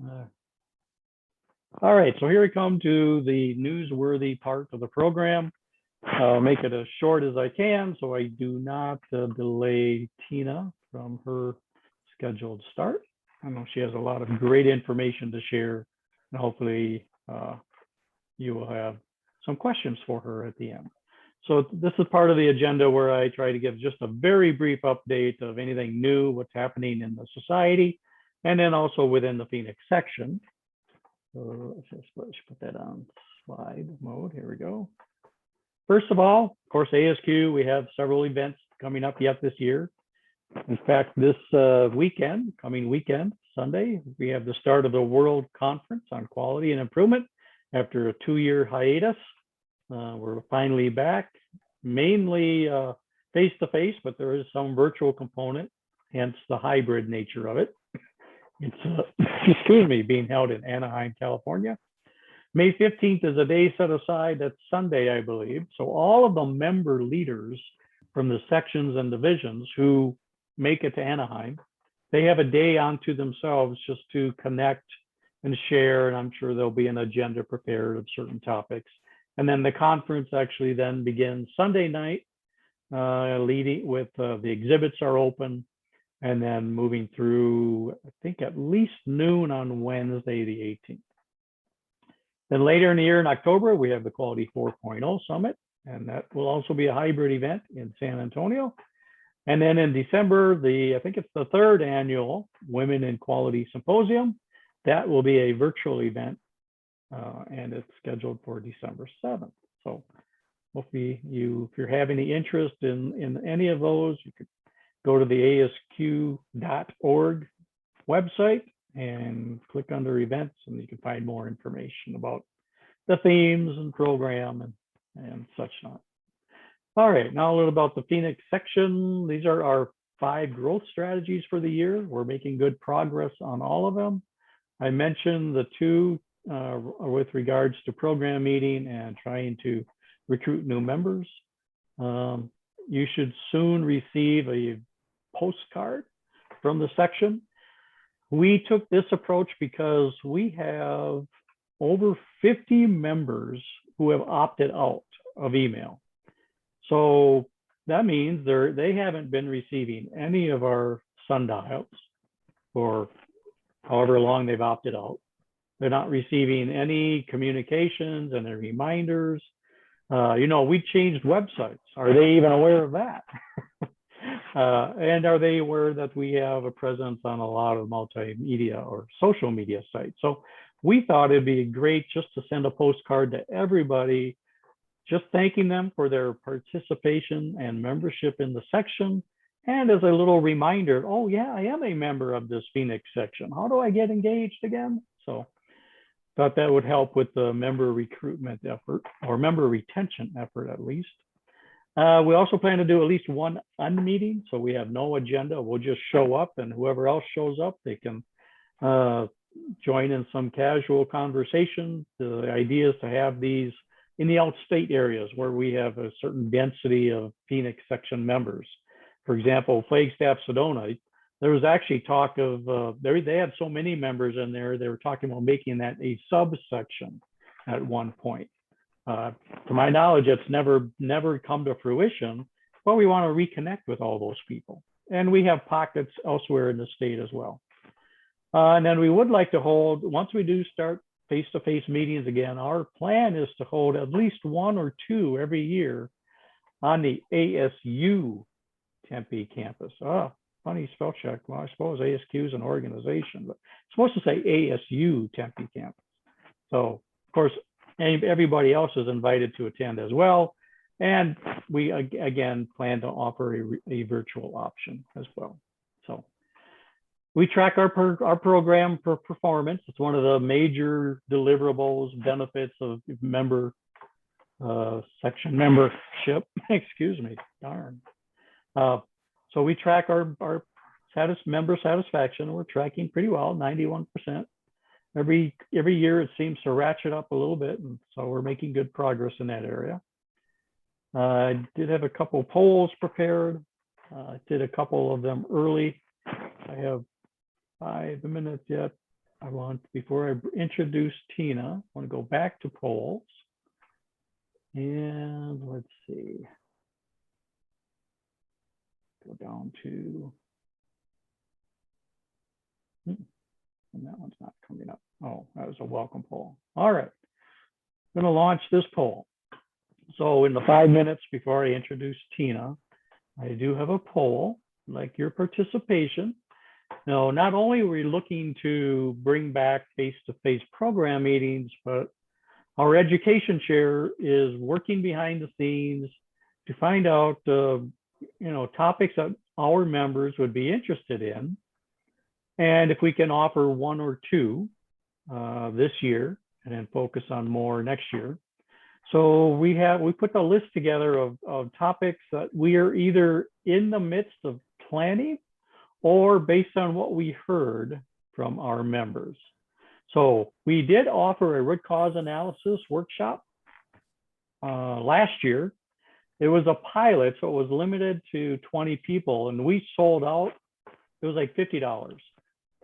Uh, all right, so here we come to the newsworthy part of the program. I'll make it as short as I can so I do not delay Tina from her scheduled start. I know she has a lot of great information to share, and hopefully you will have some questions for her at the end. So this is part of the agenda where I try to give just a very brief update of anything new, what's happening in the society, and then also within the Phoenix section. So let's put that on slide mode. Here we go. First of all, of course, ASQ, we have several events coming up yet this year. In fact, this coming weekend, Sunday, we have the start of the World Conference on Quality and Improvement after a 2-year hiatus. We're finally back, mainly face-to-face, but there is some virtual component, hence the hybrid nature of it. It's, excuse me, being held in Anaheim, California. May 15th is a day set aside. That's Sunday, I believe. So all of the member leaders from the sections and divisions who make it to Anaheim, they have a day onto themselves just to connect and share. And I'm sure there'll be an agenda prepared of certain topics. And then the conference actually then begins Sunday night, leading with the exhibits are open. And then moving through, I think at least noon on Wednesday, the 18th. Then later in the year in October, we have the Quality 4.0 Summit, and that will also be a hybrid event in San Antonio. And then in December, I think it's the 3rd annual Women in Quality Symposium. That will be a virtual event, and it's scheduled for December 7th. So hopefully if you're having any interest in any of those, you could go to the ASQ.org website and click under events, and you can find more information about the themes and program and such not. All right, now a little about the Phoenix section. These are our 5 growth strategies for the year. We're making good progress on all of them. I mentioned the 2 with regards to program meeting and trying to recruit new members. You should soon receive a postcard from the section. We took this approach because we have over 50 members who have opted out of email. So that means they haven't been receiving any of our sundials for however long they've opted out. They're not receiving any communications and reminders. We changed websites. Are they even aware of that? And are they aware that we have a presence on a lot of multimedia or social media sites? So we thought it'd be great just to send a postcard to everybody, just thanking them for their participation and membership in the section. And as a little reminder, oh yeah, I am a member of this Phoenix section. How do I get engaged again? So thought that would help with the member recruitment effort, or member retention effort at least. We also plan to do at least one unmeeting, so we have no agenda. We'll just show up, and whoever else shows up, they can join in some casual conversation. The idea is to have these in the outstate areas where we have a certain density of Phoenix section members. For example, Flagstaff, Sedona, there was actually talk of, they had so many members in there, they were talking about making that a subsection at one point. To my knowledge, it's never come to fruition, but we want to reconnect with all those people. And we have pockets elsewhere in the state as well. And then we would like to hold, once we do start face-to-face meetings again, our plan is to hold at least 1 or 2 every year on the ASU Tempe campus. Oh, funny spell check. Well, I suppose ASQ is an organization, but it's supposed to say ASU Tempe campus. So, of course, everybody else is invited to attend as well. And we, again, plan to offer a virtual option as well. So we track our program for performance. It's one of the major deliverables, benefits of section membership. Excuse me, darn. So we track our member satisfaction. We're tracking pretty well, 91%. Every year it seems to ratchet up a little bit, and so we're making good progress in that area. I did have a couple polls prepared. I did a couple of them early. I have 5 minutes yet. before I introduce Tina, I want to go back to polls. And let's see, go down to, and that one's not coming up. Oh, that was a welcome poll. All right, I'm going to launch this poll. So in the 5 minutes before I introduce Tina, I do have a poll, like your participation. Now, not only are we looking to bring back face-to-face program meetings, but our education chair is working behind the scenes to find out, topics that our members would be interested in. And if we can offer one or two this year and then focus on more next year. So we put the list together of topics that we are either in the midst of planning or based on what we heard from our members. So we did offer a root cause analysis workshop last year. It was a pilot, so it was limited to 20 people, and we sold out. It was like $50.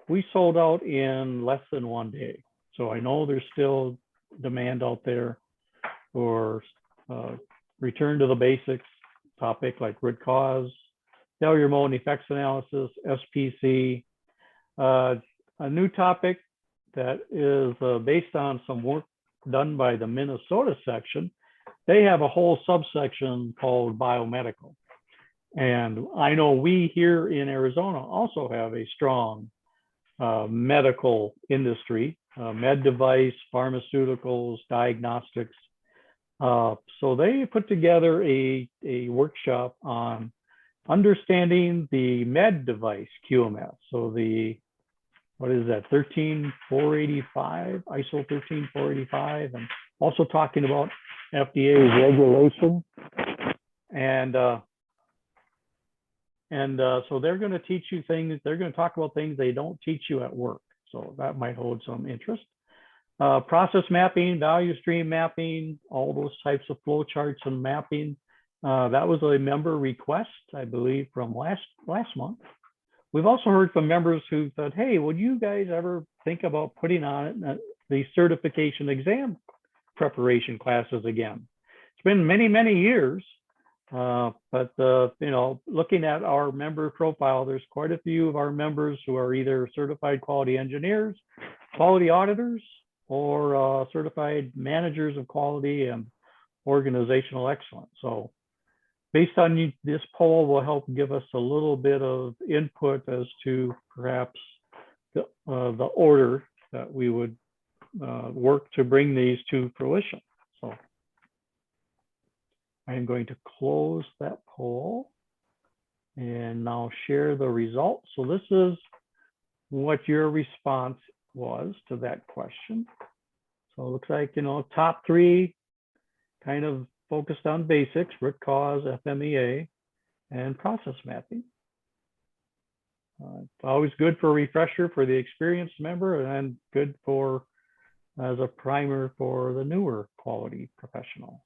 We sold out in less than 1 day. So I know there's still demand out there for return to the basics topic like root cause, failure mode and effects analysis, SPC. A new topic that is based on some work done by the Minnesota section. They have a whole subsection called biomedical. And I know we here in Arizona also have a strong medical industry, med device, pharmaceuticals, diagnostics. So they put together a workshop on understanding the med device QMS. So the, what is that, 13485, ISO 13485, and also talking about FDA regulation. And so they're going to teach you things, they're going to talk about things they don't teach you at work. So that might hold some interest. Process mapping, value stream mapping, all those types of flow charts and mapping. That was a member request, I believe, from last month. We've also heard from members who said, hey, would you guys ever think about putting on the certification exam preparation classes again? It's been many, many years, but looking at our member profile, there's quite a few of our members who are either certified quality engineers, quality auditors, or certified managers of quality and organizational excellence. So based on this poll will help give us a little bit of input as to perhaps the order that we would work to bring these to fruition. So I'm going to close that poll and now share the results. So this is what your response was to that question. So it looks like, top three kind of focused on basics, root cause, FMEA, and process mapping. It's always good for a refresher for the experienced member and good for as a primer for the newer quality professionals.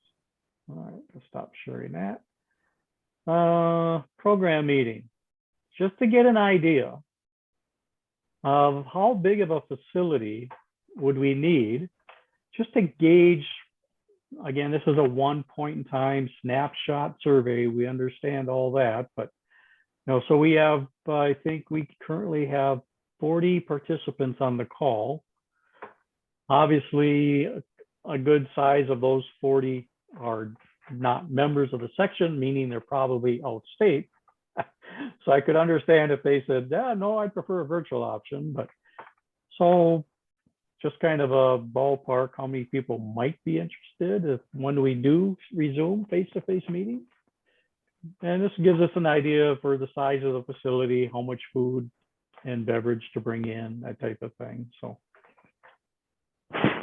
All right, let's stop sharing that. Program meeting, just to get an idea of how big of a facility would we need, just to gauge. Again, this is a one point in time snapshot survey. We understand all that, but so we have, I think we currently have 40 participants on the call. Obviously, a good size of those 40 are not members of the section, meaning they're probably out state. So I could understand if they said, yeah, no, I prefer a virtual option, but so just kind of a ballpark, how many people might be interested when we do resume face-to-face meetings. And this gives us an idea for the size of the facility, how much food and beverage to bring in, that type of thing. So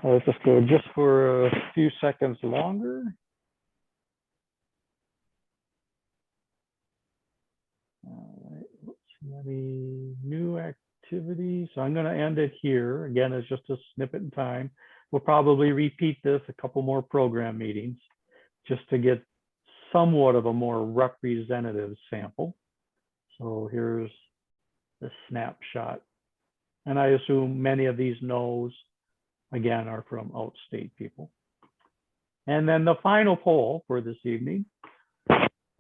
let's just go just for a few seconds longer. All right, let's see any new activity. So I'm going to end it here. Again, it's just a snippet in time. We'll probably repeat this a couple more program meetings just to get somewhat of a more representative sample. So here's the snapshot And I assume many of these no's, again, are from outstate people. And then the final poll for this evening,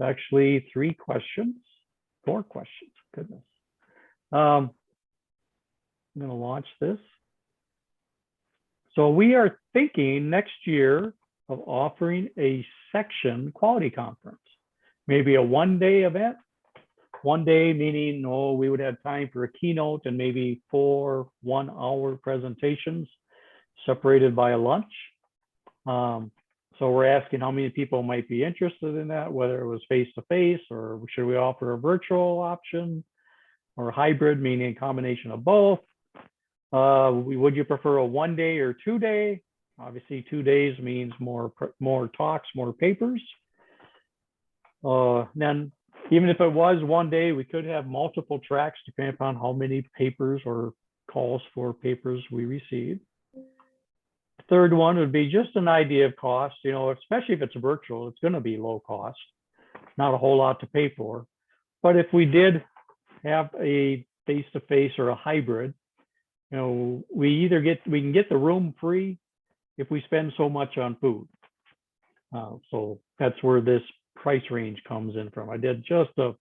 actually 4 questions, goodness. I'm going to launch this. So we are thinking next year of offering a section quality conference, maybe a one-day event. One day meaning, we would have time for a keynote and maybe 4 one-hour presentations separated by a lunch. So we're asking how many people might be interested in that, whether it was face-to-face or should we offer a virtual option or hybrid, meaning a combination of both. Would you prefer a 1 day or 2 day? Obviously 2 days means more talks, more papers. Then even if it was 1 day, we could have multiple tracks depending upon how many papers or calls for papers we receive. Third one would be just an idea of cost, especially if it's virtual, it's going to be low cost, not a whole lot to pay for. But if we did have a face-to-face or a hybrid, we can get the room free if we spend so much on food. So that's where this price range comes in from. I did just a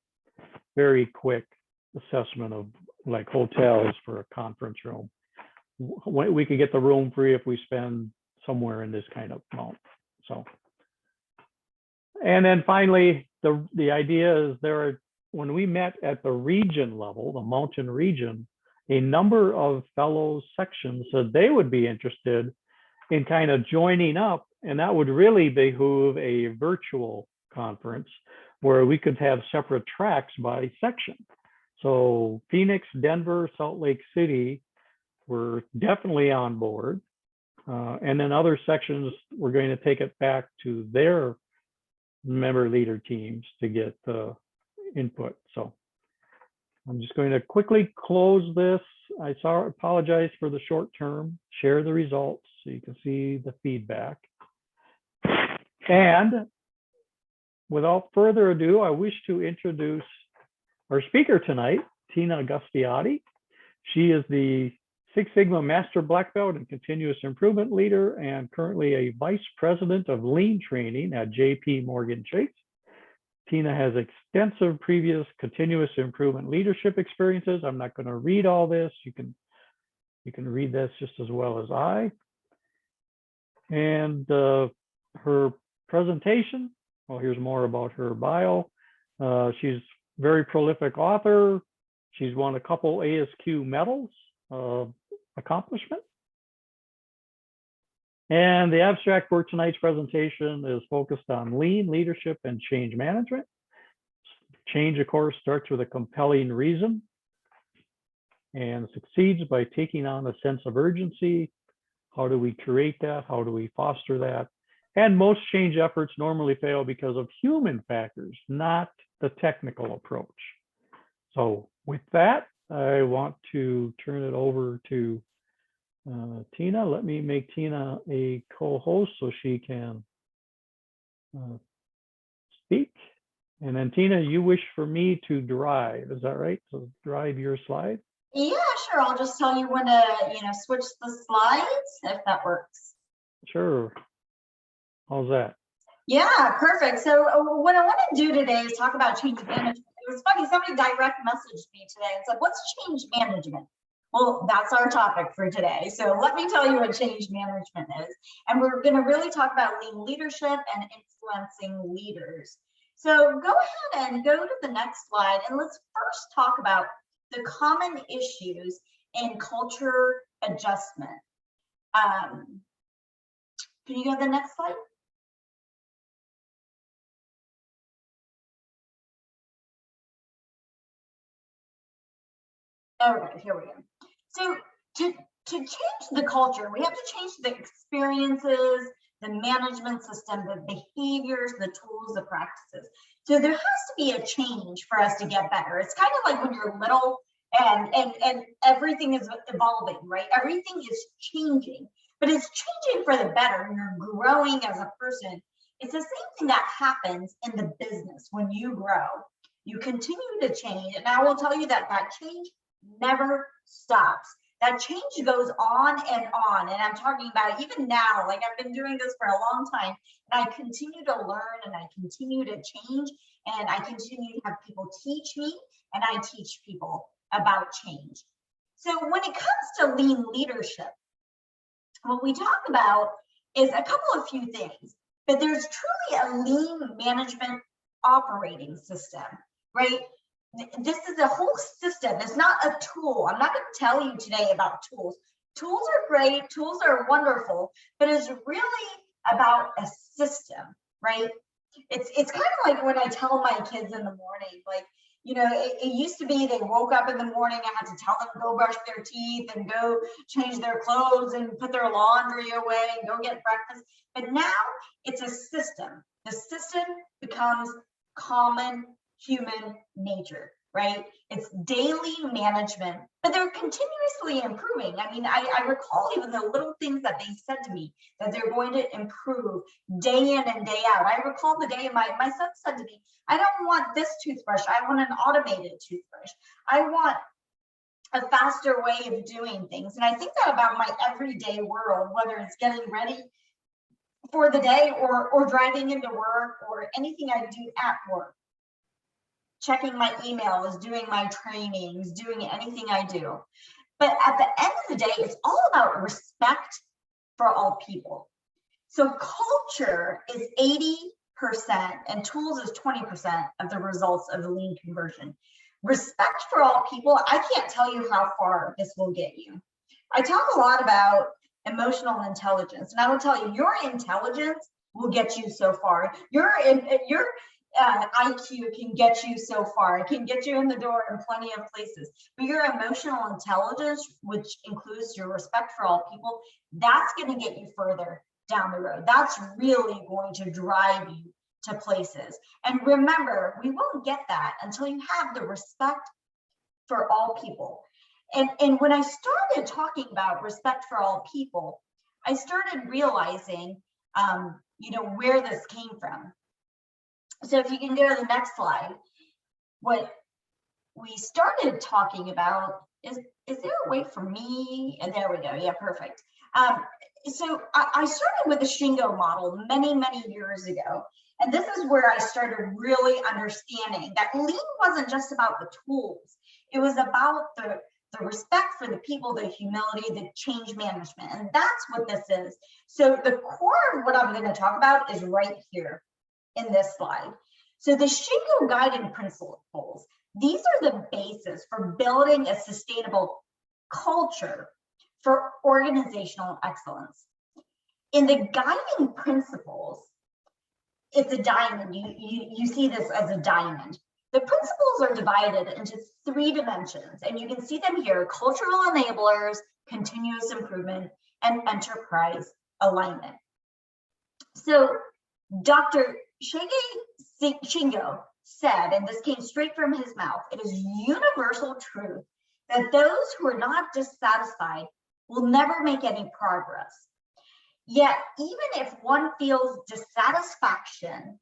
very quick assessment of like hotels for a conference room. We could get the room free if we spend somewhere in this kind of amount. So, and then finally, the idea is when we met at the region level, the mountain region, a number of fellow sections said they would be interested in kind of joining up, and that would really behoove a virtual conference where we could have separate tracks by section. So Phoenix, Denver, Salt Lake City were definitely on board. And then other sections, we're going to take it back to their member leader teams to get input. So I'm just going to quickly close this. I apologize for the short term, share the results so you can see the feedback. And without further ado, I wish to introduce our speaker tonight, Tina Agustiady. She is the Six Sigma Master Black Belt and Continuous Improvement Leader and currently a Vice President of Lean Training at JP Morgan Chase. Tina has extensive previous continuous improvement leadership experiences. I'm not going to read all this. You can read this just as well as I. And her presentation, well, here's more about her bio. She's a very prolific author. She's won a couple ASQ medals of accomplishment. And the abstract for tonight's presentation is focused on lean leadership and change management. Change, of course, starts with a compelling reason and succeeds by taking on a sense of urgency. How do we create that? How do we foster that? And most change efforts normally fail because of human factors, not the technical approach. So with that, I want to turn it over to Tina. Let me make Tina a co-host so she can speak. And then Tina, you wish for me to drive, is that right? So drive your slide? Yeah, sure. I'll just tell you when to, switch the slides, if that works. Sure. How's that? Yeah, perfect. So what I want to do today is talk about change management. It was funny, somebody direct messaged me today and said, what's change management? Well, that's our topic for today. So let me tell you what change management is. And we're going to really talk about lean leadership and influencing leaders. So go ahead and go to the next slide. And let's first talk about the common issues in culture adjustment. Can you go to the next slide? All right, here we go. So to change the culture, we have to change the experiences, the management system, the behaviors, the tools, the practices. So there has to be a change for us to get better. It's kind of like when you're little and everything is evolving, right? Everything is changing, but it's changing for the better. You're growing as a person. It's the same thing that happens in the business when you grow. You continue to change, and I will tell you that that change never stops. That change goes on, and I'm talking about even now, like I've been doing this for a long time, and I continue to learn, and I continue to change, and I continue to have people teach me, and I teach people about change. So when it comes to lean leadership, what we talk about is a couple of few things, but there's truly a lean management operating system, right? This is a whole system. It's not a tool. I'm not going to tell you today about tools. Tools are great. Tools are wonderful, but it's really about a system, right? It's kind of like when I tell my kids in the morning, like, you know, it used to be they woke up in the morning, I had to tell them to go brush their teeth and go change their clothes and put their laundry away and go get breakfast. But now it's a system. The system becomes common human nature, right? It's daily management, but they're continuously improving. I mean, I recall even the little things that they said to me that they're going to improve day in and day out. I recall the day my son said to me, I don't want this toothbrush. I want an automated toothbrush. I want a faster way of doing things. And I think that about my everyday world, whether it's getting ready for the day or driving into work or anything I do at work. Checking my emails, doing my trainings, doing anything I do. But at the end of the day, it's all about respect for all people. So culture is 80% and tools is 20% of the results of the lean conversion. Respect for all people, I can't tell you how far this will get you. I talk a lot about emotional intelligence, and I will tell you, your intelligence will get you so far. Your IQ can get you so far. It can get you in the door in plenty of places. But your emotional intelligence, which includes your respect for all people, that's going to get you further down the road. That's really going to drive you to places. And remember, we won't get that until you have the respect for all people. And when I started talking about respect for all people, I started realizing, you know, where this came from. So if you can go to the next slide, what we started talking about is there a way for me? And there we go. Yeah, perfect. So I started with the Shingo model many years ago. And this is where I started really understanding that lean wasn't just about the tools. It was about the respect for the people, the humility, the change management. And that's what this is. So the core of what I'm going to talk about is right here in this slide. So the Shingo guiding principles, these are the basis for building a sustainable culture for organizational excellence. In the guiding principles, it's a diamond. You see this as a diamond. The principles are divided into 3 dimensions, and you can see them here: cultural enablers, continuous improvement, and enterprise alignment. So Dr. Shingo said, and this came straight from his mouth, it is universal truth that those who are not dissatisfied will never make any progress. Yet, even if one feels dissatisfaction,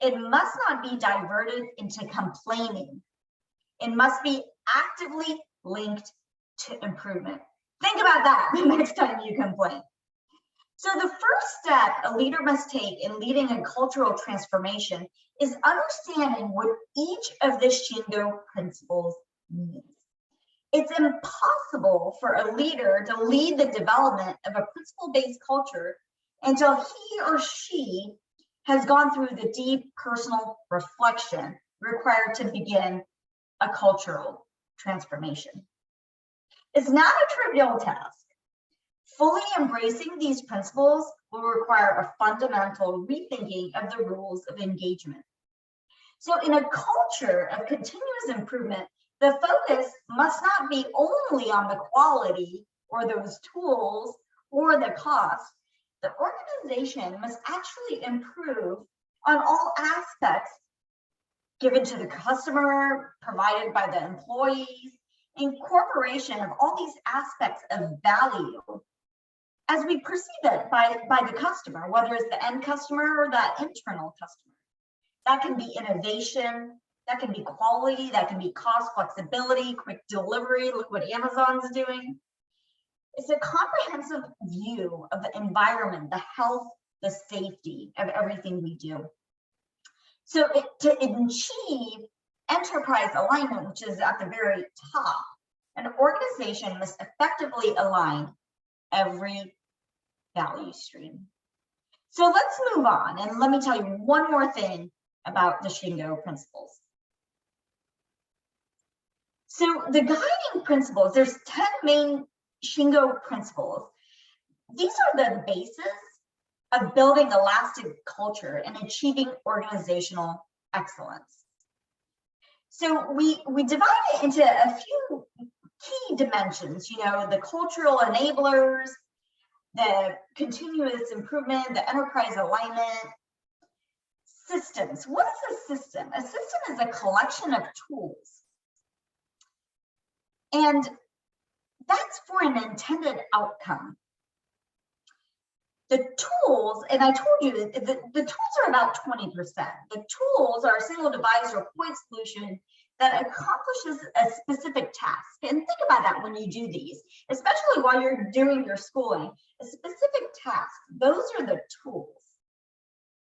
it must not be diverted into complaining. It must be actively linked to improvement. Think about that the next time you complain. So the first step a leader must take in leading a cultural transformation is understanding what each of the Shingo principles means. It's impossible for a leader to lead the development of a principle-based culture until he or she has gone through the deep personal reflection required to begin a cultural transformation. It's not a trivial task. Fully embracing these principles will require a fundamental rethinking of the rules of engagement. So in a culture of continuous improvement, the focus must not be only on the quality or those tools or the cost. The organization must actually improve on all aspects given to the customer, provided by the employees, incorporation of all these aspects of value as we perceive it by the customer, whether it's the end customer or that internal customer. That can be innovation, that can be quality, that can be cost, flexibility, quick delivery. Look what Amazon's doing. It's a comprehensive view of the environment, the health, the safety of everything we do. So to achieve enterprise alignment, which is at the very top, an organization must effectively align every value stream. So let's move on, and let me tell you one more thing about the Shingo principles. So the guiding principles, there's 10 main Shingo principles. These are the basis of building a lasting culture and achieving organizational excellence. So we divide it into a few key dimensions, you know, the cultural enablers, the continuous improvement, the enterprise alignment, systems. What is a system? A system is a collection of tools. And that's for an intended outcome. The tools, and I told you that the tools are about 20%. The tools are a single device or point solution that accomplishes a specific task. And think about that when you do these, especially while you're doing your schooling, a specific task, those are the tools.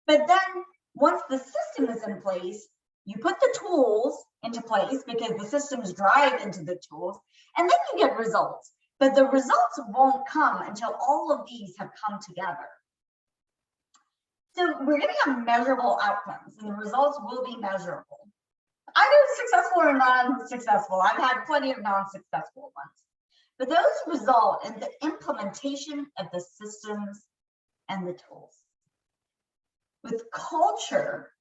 But then once the system is in place, you put the tools into place because the systems drive into the tools, and then you get results. But the results won't come until all of these have come together. So we're going to have measurable outcomes, and the results will be measurable. Either successful or non-successful. I've had plenty of non-successful ones. But those result in the implementation of the systems and the tools. With culture,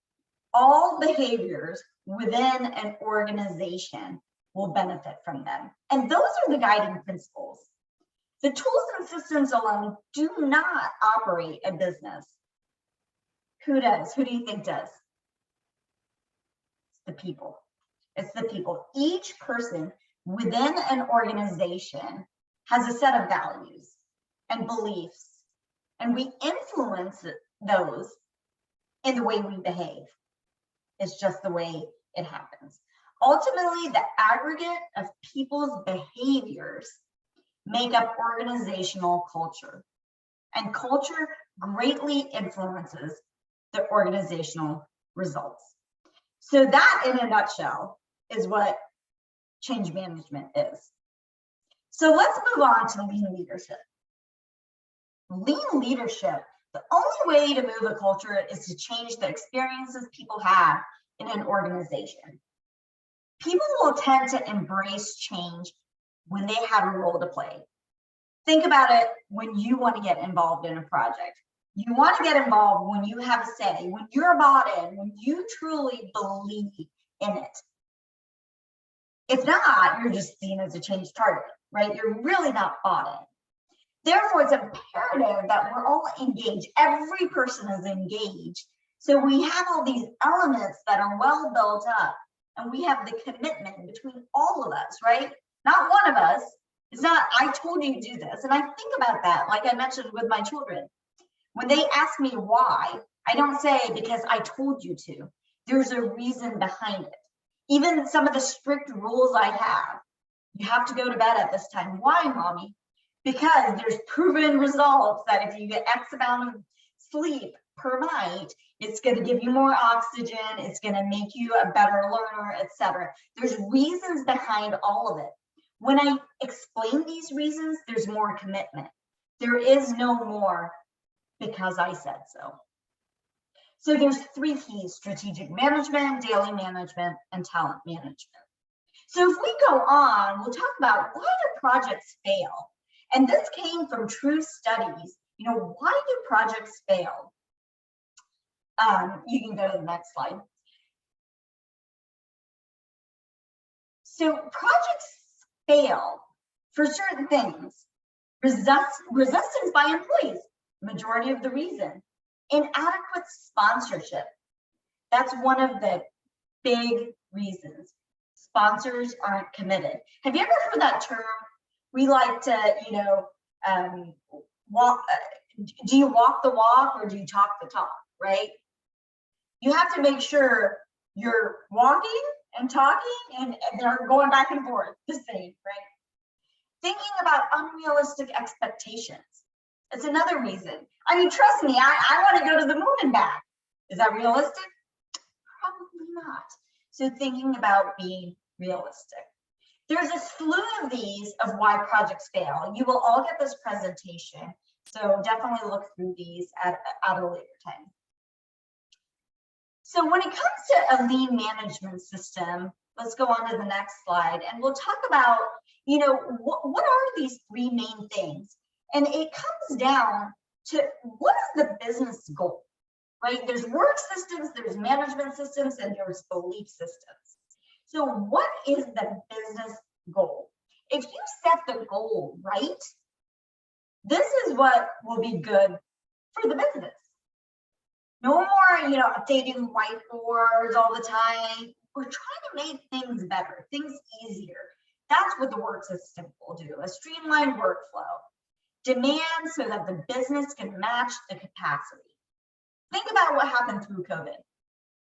all behaviors within an organization will benefit from them. And those are the guiding principles. The tools and systems alone do not operate a business. Who does? Who do you think does? It's the people. It's the people. Each person within an organization has a set of values and beliefs, and we influence those in the way we behave. It's just the way it happens. Ultimately, the aggregate of people's behaviors make up organizational culture, and culture greatly influences the organizational results. So that, in a nutshell, is what change management is. So let's move on to lean leadership. Lean leadership, the only way to move a culture is to change the experiences people have in an organization. People will tend to embrace change when they have a role to play. Think about it when you want to get involved in a project. You want to get involved when you have a say, when you're bought in, when you truly believe in it. If not, you're just seen as a change target, right? You're really not bought in. Therefore, it's imperative that we're all engaged. Every person is engaged. So we have all these elements that are well built up, and we have the commitment between all of us, right? Not one of us. It's not, I told you to do this. And I think about that, like I mentioned with my children. When they ask me why, I don't say because I told you to. There's a reason behind it. Even some of the strict rules I have, you have to go to bed at this time. Why, mommy? Because there's proven results that if you get X amount of sleep per night, it's going to give you more oxygen, it's going to make you a better learner, etc. There's reasons behind all of it. When I explain these reasons, there's more commitment. There is no more because I said so. So there's 3 keys: strategic management, daily management, and talent management. So if we go on, we'll talk about why do projects fail? And this came from true studies. You know, why do projects fail? You can go to the next slide. So projects fail for certain things. Resistance by employees, majority of the reason. Inadequate sponsorship. That's one of the big reasons. Sponsors aren't committed. Have you ever heard that term? We like to, you know, do you walk the walk or do you talk the talk, right? You have to make sure you're walking and talking and they're going back and forth the same, right? Thinking about unrealistic expectations. It's another reason. I mean, trust me, I want to go to the moon and back. Is that realistic? Probably not. So thinking about being realistic. There's a slew of these of why projects fail. You will all get this presentation, so definitely look through these at a later time. So when it comes to a lean management system, let's go on to the next slide, and we'll talk about, you know, what are these three main things? And it comes down to what is the business goal, right? There's work systems, there's management systems, and there's belief systems. So what is the business goal? If you set the goal right, this is what will be good for the business. No more, you know, updating whiteboards all the time. We're trying to make things better, things easier. That's what the work system will do, a streamlined workflow. Demand so that the business can match the capacity. Think about what happened through COVID.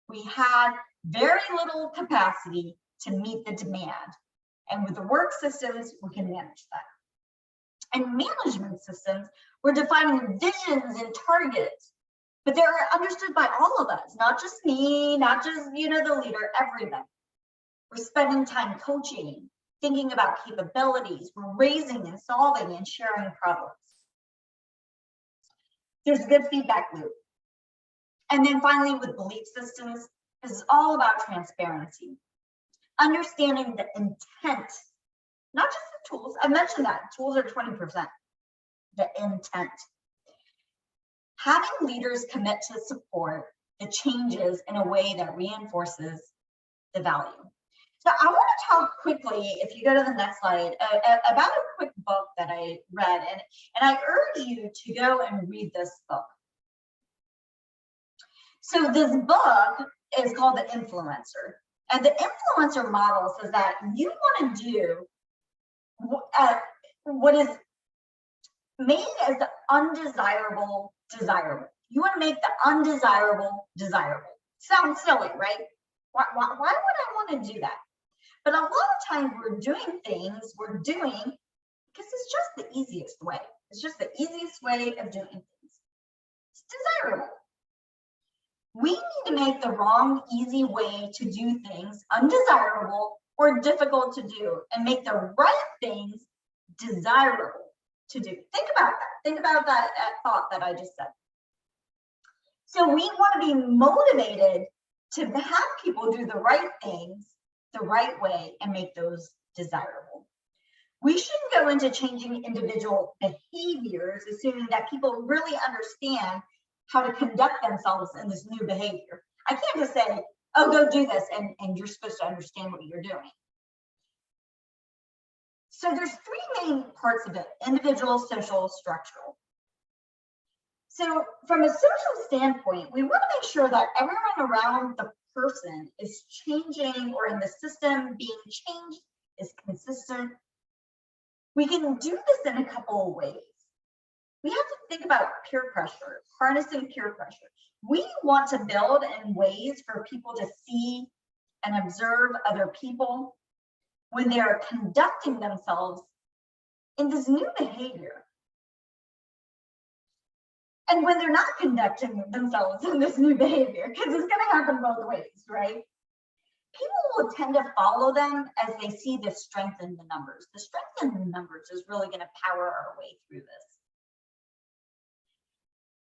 We had very little capacity to meet the demand. And with the work systems, we can manage that. And management systems, we're defining visions and targets, but they're understood by all of us, not just me, not just, you know, the leader, everybody. We're spending time coaching, thinking about capabilities, we're raising and solving and sharing problems. There's a good feedback loop. And then finally, with belief systems, this is all about transparency. Understanding the intent, not just the tools. I mentioned that tools are 20%, the intent. Having leaders commit to support the changes in a way that reinforces the value. So I want to talk quickly, if you go to the next slide, about a quick book that I read, and I urge you to go and read this book. So this book is called The Influencer, and the influencer model says that you want to do what is made as the undesirable desirable. You want to make the undesirable desirable. Sounds silly, right? Why would I want to do that? But a lot of times we're doing things we're doing because it's just the easiest way. It's just the easiest way of doing things. It's desirable. We need to make the wrong, easy way to do things undesirable or difficult to do and make the right things desirable to do. Think about that. Think about that thought that I just said. So we want to be motivated to have people do the right things the right way and make those desirable. We shouldn't go into changing individual behaviors, assuming that people really understand how to conduct themselves in this new behavior. I can't just say, oh, go do this, and you're supposed to understand what you're doing. So there's three main parts of it: individual, social, structural. So from a social standpoint, we want to make sure that everyone around the person is changing, or in the system being changed is consistent. We can do this in a couple of ways. We have to think about peer pressure, harnessing peer pressure. We want to build in ways for people to see and observe other people when they are conducting themselves in this new behavior. And when they're not conducting themselves in this new behavior, because it's going to happen both ways, right? People will tend to follow them as they see the strength in the numbers. The strength in the numbers is really going to power our way through this.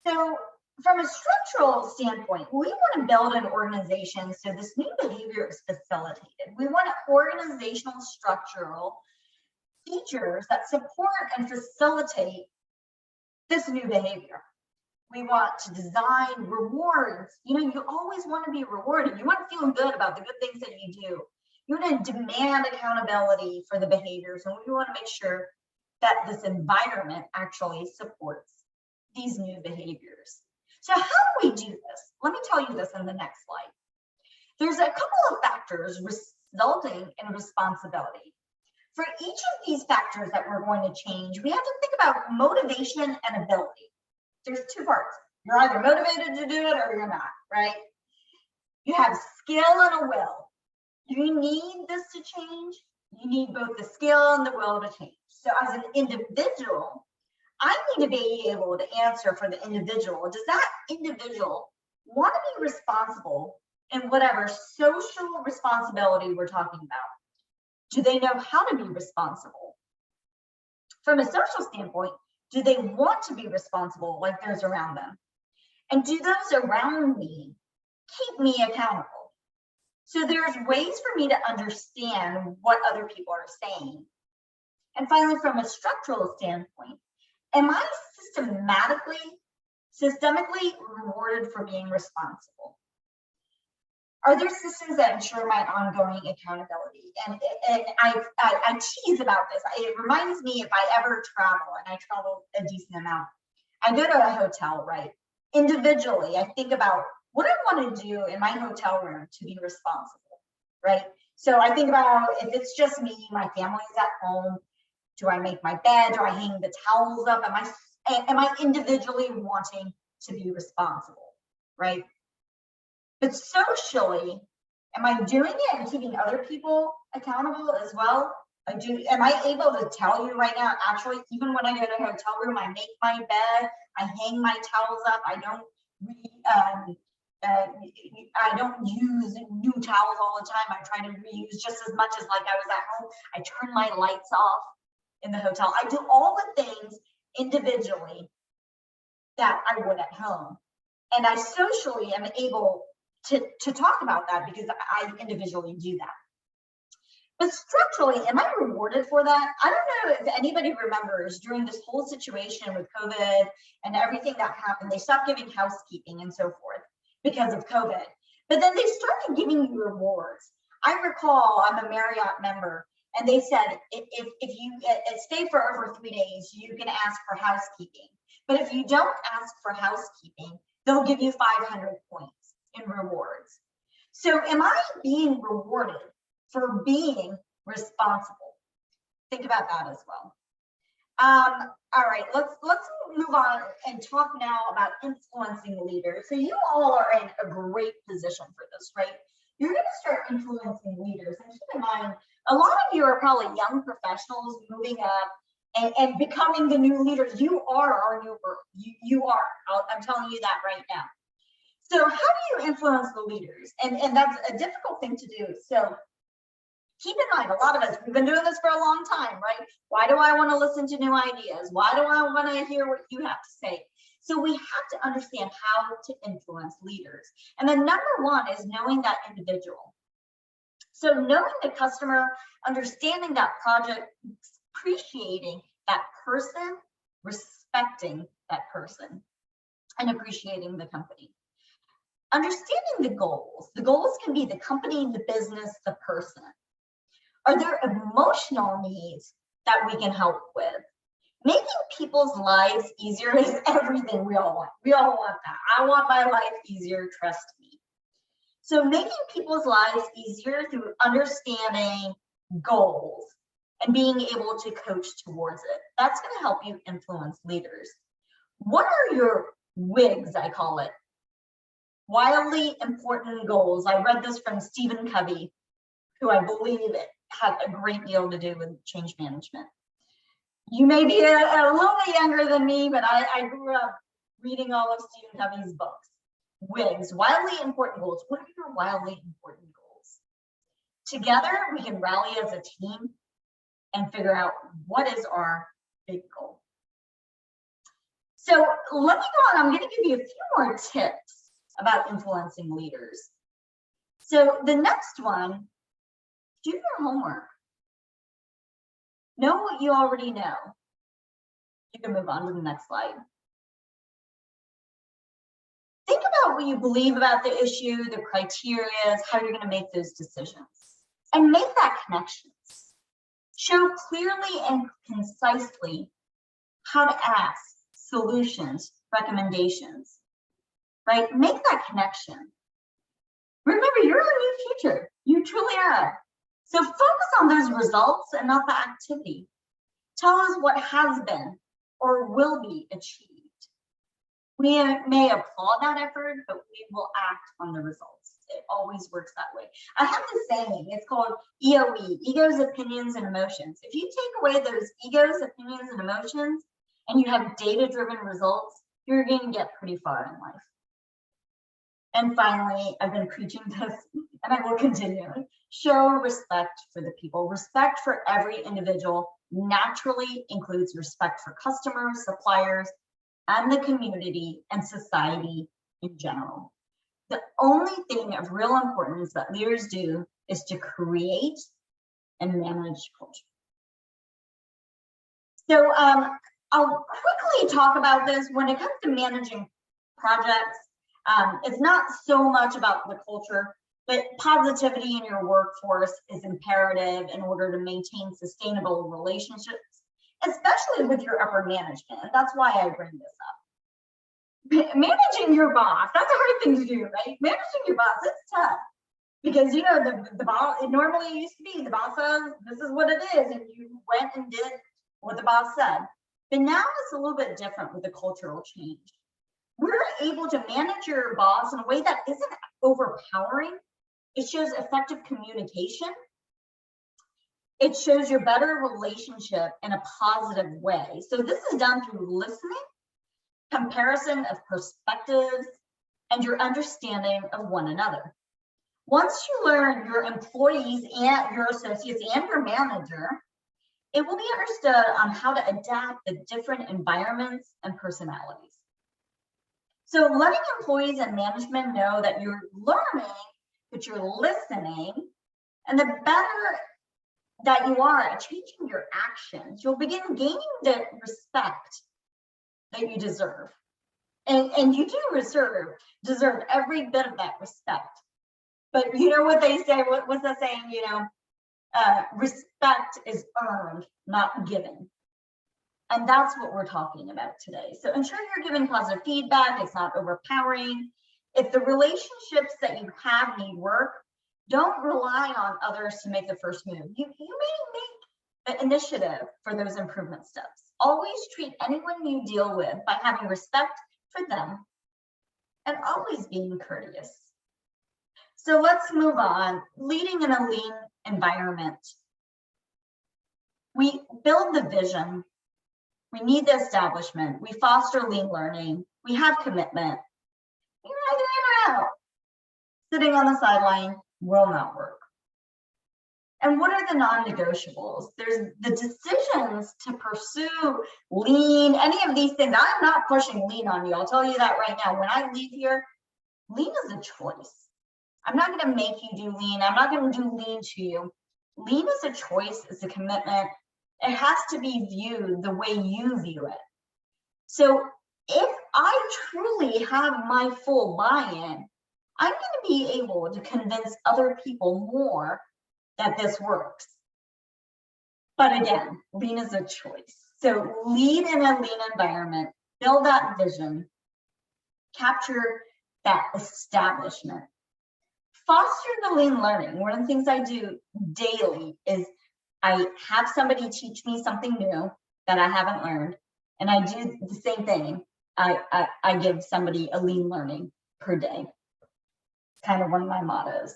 So from a structural standpoint, we want to build an organization so this new behavior is facilitated. We want organizational structural features that support and facilitate this new behavior. We want to design rewards. You know, you always want to be rewarded. You want to feel good about the good things that you do. You want to demand accountability for the behaviors, and we want to make sure that this environment actually supports these new behaviors. So how do we do this? Let me tell you this in the next slide. There's a couple of factors resulting in responsibility. For each of these factors that we're going to change, we have to think about motivation and ability. There's two parts. You're either motivated to do it or you're not, right? You have skill and a will. Do you need this to change? You need both the skill and the will to change. So as an individual, I need to be able to answer for the individual. Does that individual want to be responsible in whatever social responsibility we're talking about? Do they know how to be responsible? From a social standpoint, do they want to be responsible like those around them? And do those around me keep me accountable? So there's ways for me to understand what other people are saying. And finally, from a structural standpoint, am I systemically rewarded for being responsible? Are there systems that ensure my ongoing accountability? And I tease about this. It reminds me if I ever travel, and I travel a decent amount, I go to a hotel, right? Individually, I think about what I want to do in my hotel room to be responsible, right? So I think about if it's just me, my family's at home, do I make my bed? Do I hang the towels up? Am I individually wanting to be responsible, right? But socially, am I doing it and keeping other people accountable as well? Am I able to tell you right now, actually, even when I go to a hotel room, I make my bed, I hang my towels up, I don't use new towels all the time. I try to reuse just as much as like I was at home. I turn my lights off in the hotel. I do all the things individually that I would at home. And I socially am able to talk about that because I individually do that. But structurally, am I rewarded for that? I don't know if anybody remembers during this whole situation with COVID and everything that happened, they stopped giving housekeeping and so forth because of COVID. But then they started giving you rewards. I recall I'm a Marriott member, and they said, if you stay for over 3 days, you can ask for housekeeping. But if you don't ask for housekeeping, they'll give you 500 points in rewards. So am I being rewarded for being responsible? Think about that as well. All right, let's move on and talk now about influencing leaders. So you all are in a great position for this, right? You're going to start influencing leaders. And keep in mind, a lot of you are probably young professionals moving up and becoming the new leaders. You are our new world. You are. I'm telling you that right now. So how do you influence the leaders? And that's a difficult thing to do. So keep in mind, a lot of us, we've been doing this for a long time, right? Why do I want to listen to new ideas? Why do I want to hear what you have to say? So we have to understand how to influence leaders. And then number one is knowing that individual. So knowing the customer, understanding that project, appreciating that person, respecting that person, and appreciating the company. Understanding the goals. The goals can be the company, the business, the person. Are there emotional needs that we can help with? Making people's lives easier is everything we all want. We all want that. I want my life easier, trust me. So making people's lives easier through understanding goals and being able to coach towards it. That's going to help you influence leaders. What are your WIGs, I call it? Wildly important goals. I read this from Stephen Covey, who I believe it had a great deal to do with change management. You may be a little bit younger than me, but I grew up reading all of Stephen Covey's books. WIGs, wildly important goals. What are your wildly important goals? Together, we can rally as a team and figure out what is our big goal. So let me go on. I'm going to give you a few more tips about influencing leaders. So the next one, do your homework. Know what you already know. You can move on to the next slide. Think about what you believe about the issue, the criteria, how you're going to make those decisions, and make that connections. Show clearly and concisely how to ask, solutions, recommendations, right? Make that connection. Remember, you're our new future. You truly are. So focus on those results and not the activity. Tell us what has been or will be achieved. We may applaud that effort, but we will act on the results. It always works that way. I have this saying, it's called EOE, egos, opinions, and emotions. If you take away those egos, opinions, and emotions, and you have data-driven results, you're going to get pretty far in life. And finally, I've been preaching this, and I will continue. Show respect for the people. Respect for every individual naturally includes respect for customers, suppliers, and the community and society in general. The only thing of real importance that leaders do is to create and manage culture. So I'll quickly talk about this. When it comes to managing projects, it's not so much about the culture, but positivity in your workforce is imperative in order to maintain sustainable relationships, especially with your upper management. And that's why I bring this up. Managing your boss, that's a hard thing to do, right? Managing your boss, it's tough. Because, you know, the boss, it normally used to be the boss says, this is what it is. And you went and did what the boss said. But now it's a little bit different with the cultural change. We're able to manage your boss in a way that isn't overpowering. It shows effective communication. It shows your better relationship in a positive way. So this is done through listening, comparison of perspectives, and your understanding of one another. Once you learn your employees and your associates and your manager, it will be understood on how to adapt the different environments and personalities. So letting employees and management know that you're learning, that you're listening, and the better that you are at changing your actions, you'll begin gaining the respect that you deserve. And you do deserve every bit of that respect. But you know what they say, what's that saying, you know, respect is earned, not given. And that's what we're talking about today. So ensure you're giving positive feedback, it's not overpowering. If the relationships that you have need work, don't rely on others to make the first move. You may make the initiative for those improvement steps. Always treat anyone you deal with by having respect for them and always being courteous. So let's move on. Leading in a lean environment. We build the vision. We need the establishment. We foster lean learning. We have commitment. You're either in or out. Sitting on the sideline will not work. And what are the non-negotiables? There's the decisions to pursue lean, any of these things. I'm not pushing lean on you. I'll tell you that right now. When I leave here, lean is a choice. I'm not going to make you do lean. I'm not going to do lean to you. Lean is a choice. It's a commitment. It has to be viewed the way you view it. So if I truly have my full buy-in, I'm going to be able to convince other people more that this works. But again, lean is a choice. So lead in a lean environment, build that vision, capture that establishment. Foster the lean learning. One of the things I do daily is I have somebody teach me something new that I haven't learned, and I do the same thing. I give somebody a lean learning per day. Kind of one of my mottos.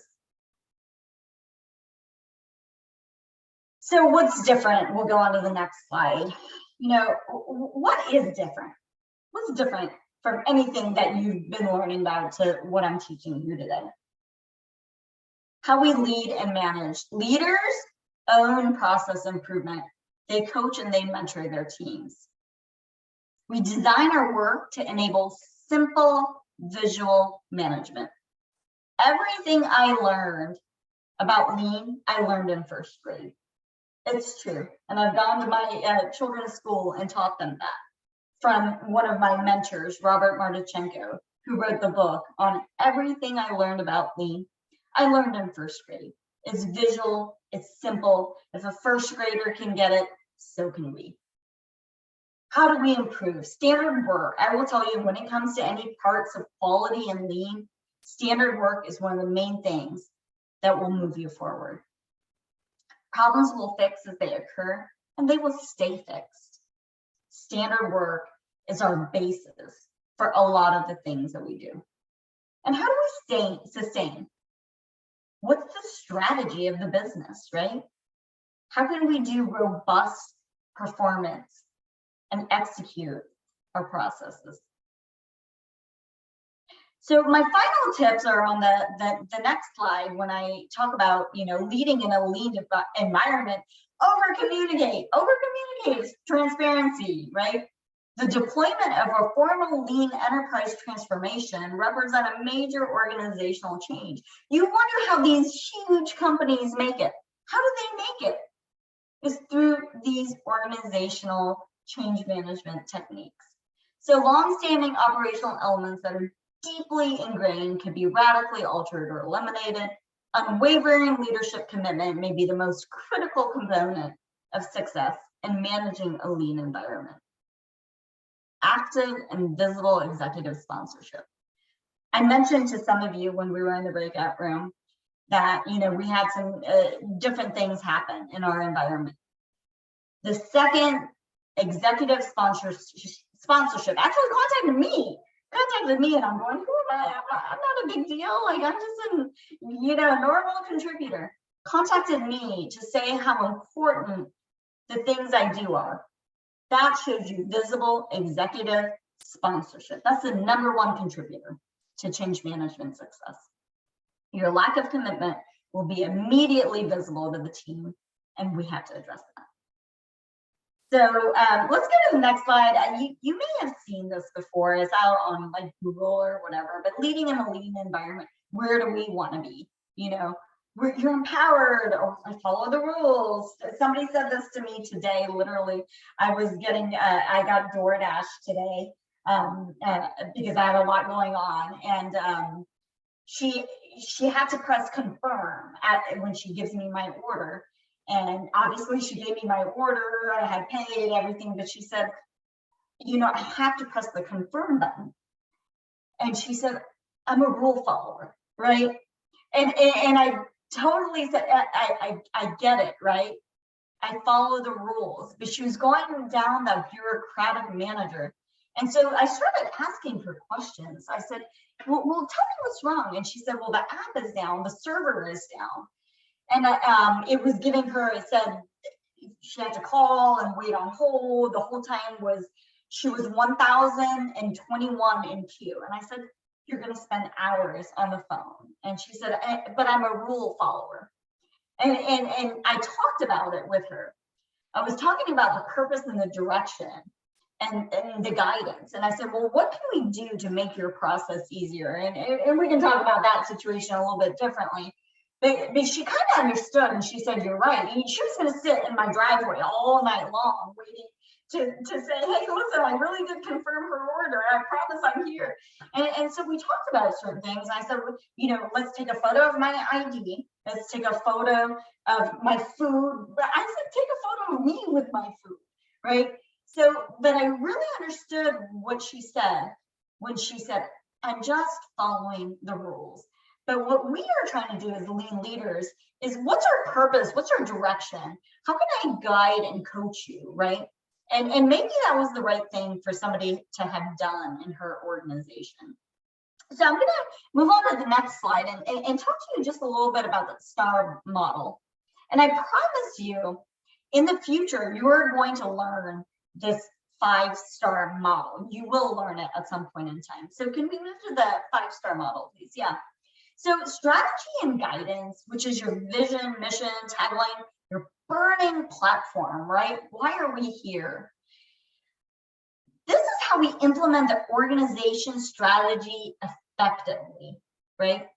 So what's different? We'll go on to the next slide. You know, what is different? What's different from anything that you've been learning about to what I'm teaching you today? How we lead and manage. Leaders own process improvement. They coach and they mentor their teams. We design our work to enable simple visual management. Everything I learned about lean, I learned in first grade. It's true. And I've gone to my children's school and taught them that from one of my mentors, Robert Martichenko, who wrote the book on everything I learned about lean. I learned in first grade. It's visual, it's simple. If a first grader can get it, so can we. How do we improve? Standard work. I will tell you, when it comes to any parts of quality and lean, standard work is one of the main things that will move you forward. Problems will fix as they occur, and they will stay fixed. Standard work is our basis for a lot of the things that we do. And how do we sustain? What's the strategy of the business, right? How can we do robust performance and execute our processes? So my final tips are on the next slide when I talk about, leading in a lean environment. Over communicate is transparency, right? The deployment of a formal lean enterprise transformation represent a major organizational change. You wonder how these huge companies make it. How do they make it? It's through these organizational change management techniques. So long-standing operational elements that are deeply ingrained can be radically altered or eliminated. Unwavering leadership commitment may be the most critical component of success in managing a lean environment. Active and visible executive sponsorship. I mentioned to some of you when we were in the breakout room that, we had some different things happen in our environment. The second executive sponsorship actually contacted me, and I'm going, who am I? I'm not a big deal. Like, I'm just a normal contributor. Contacted me to say how important the things I do are. That shows you visible executive sponsorship. That's the #1 contributor to change management success. Your lack of commitment will be immediately visible to the team, and we have to address that. So let's go to the next slide. You may have seen this before. It's out on like Google or whatever, but leading in a lean environment, where do we want to be? You're empowered, or follow the rules. Somebody said this to me today, literally. I got DoorDash today because I had a lot going on. And she had to press confirm when she gives me my order. And obviously she gave me my order, I had paid everything, but she said, I have to press the confirm button. And she said, I'm a rule follower, right? And I totally said, I get it, right? I follow the rules, but she was going down that bureaucratic manager. And so I started asking her questions. I said, well, tell me what's wrong. And she said, well, the app is down, the server is down. And it was giving her, it said she had to call and wait on hold. The whole time she was 1,021 in queue. And I said, you're going to spend hours on the phone. And she said, but I'm a rule follower. And I talked about it with her. I was talking about the purpose and the direction and the guidance. And I said, well, what can we do to make your process easier? And we can talk about that situation a little bit differently. But she kind of understood, and she said, you're right. And she was going to sit in my driveway all night long waiting to say, hey, listen, I really did confirm her order. I promise I'm here. And so we talked about certain things. I said, let's take a photo of my ID. Let's take a photo of my food. But I said, take a photo of me with my food, right? So, but I really understood what she said when she said, I'm just following the rules. But what we are trying to do as lean leaders is, what's our purpose? What's our direction? How can I guide and coach you, right? And maybe that was the right thing for somebody to have done in her organization. So I'm going to move on to the next slide and talk to you just a little bit about the STAR model. And I promise you, in the future, you're going to learn this 5-star model. You will learn it at some point in time. So can we move to the 5-star model, please? Yeah. So strategy and guidance, which is your vision, mission, tagline, your burning platform, right? Why are we here? This is how we implement the organization strategy effectively, right?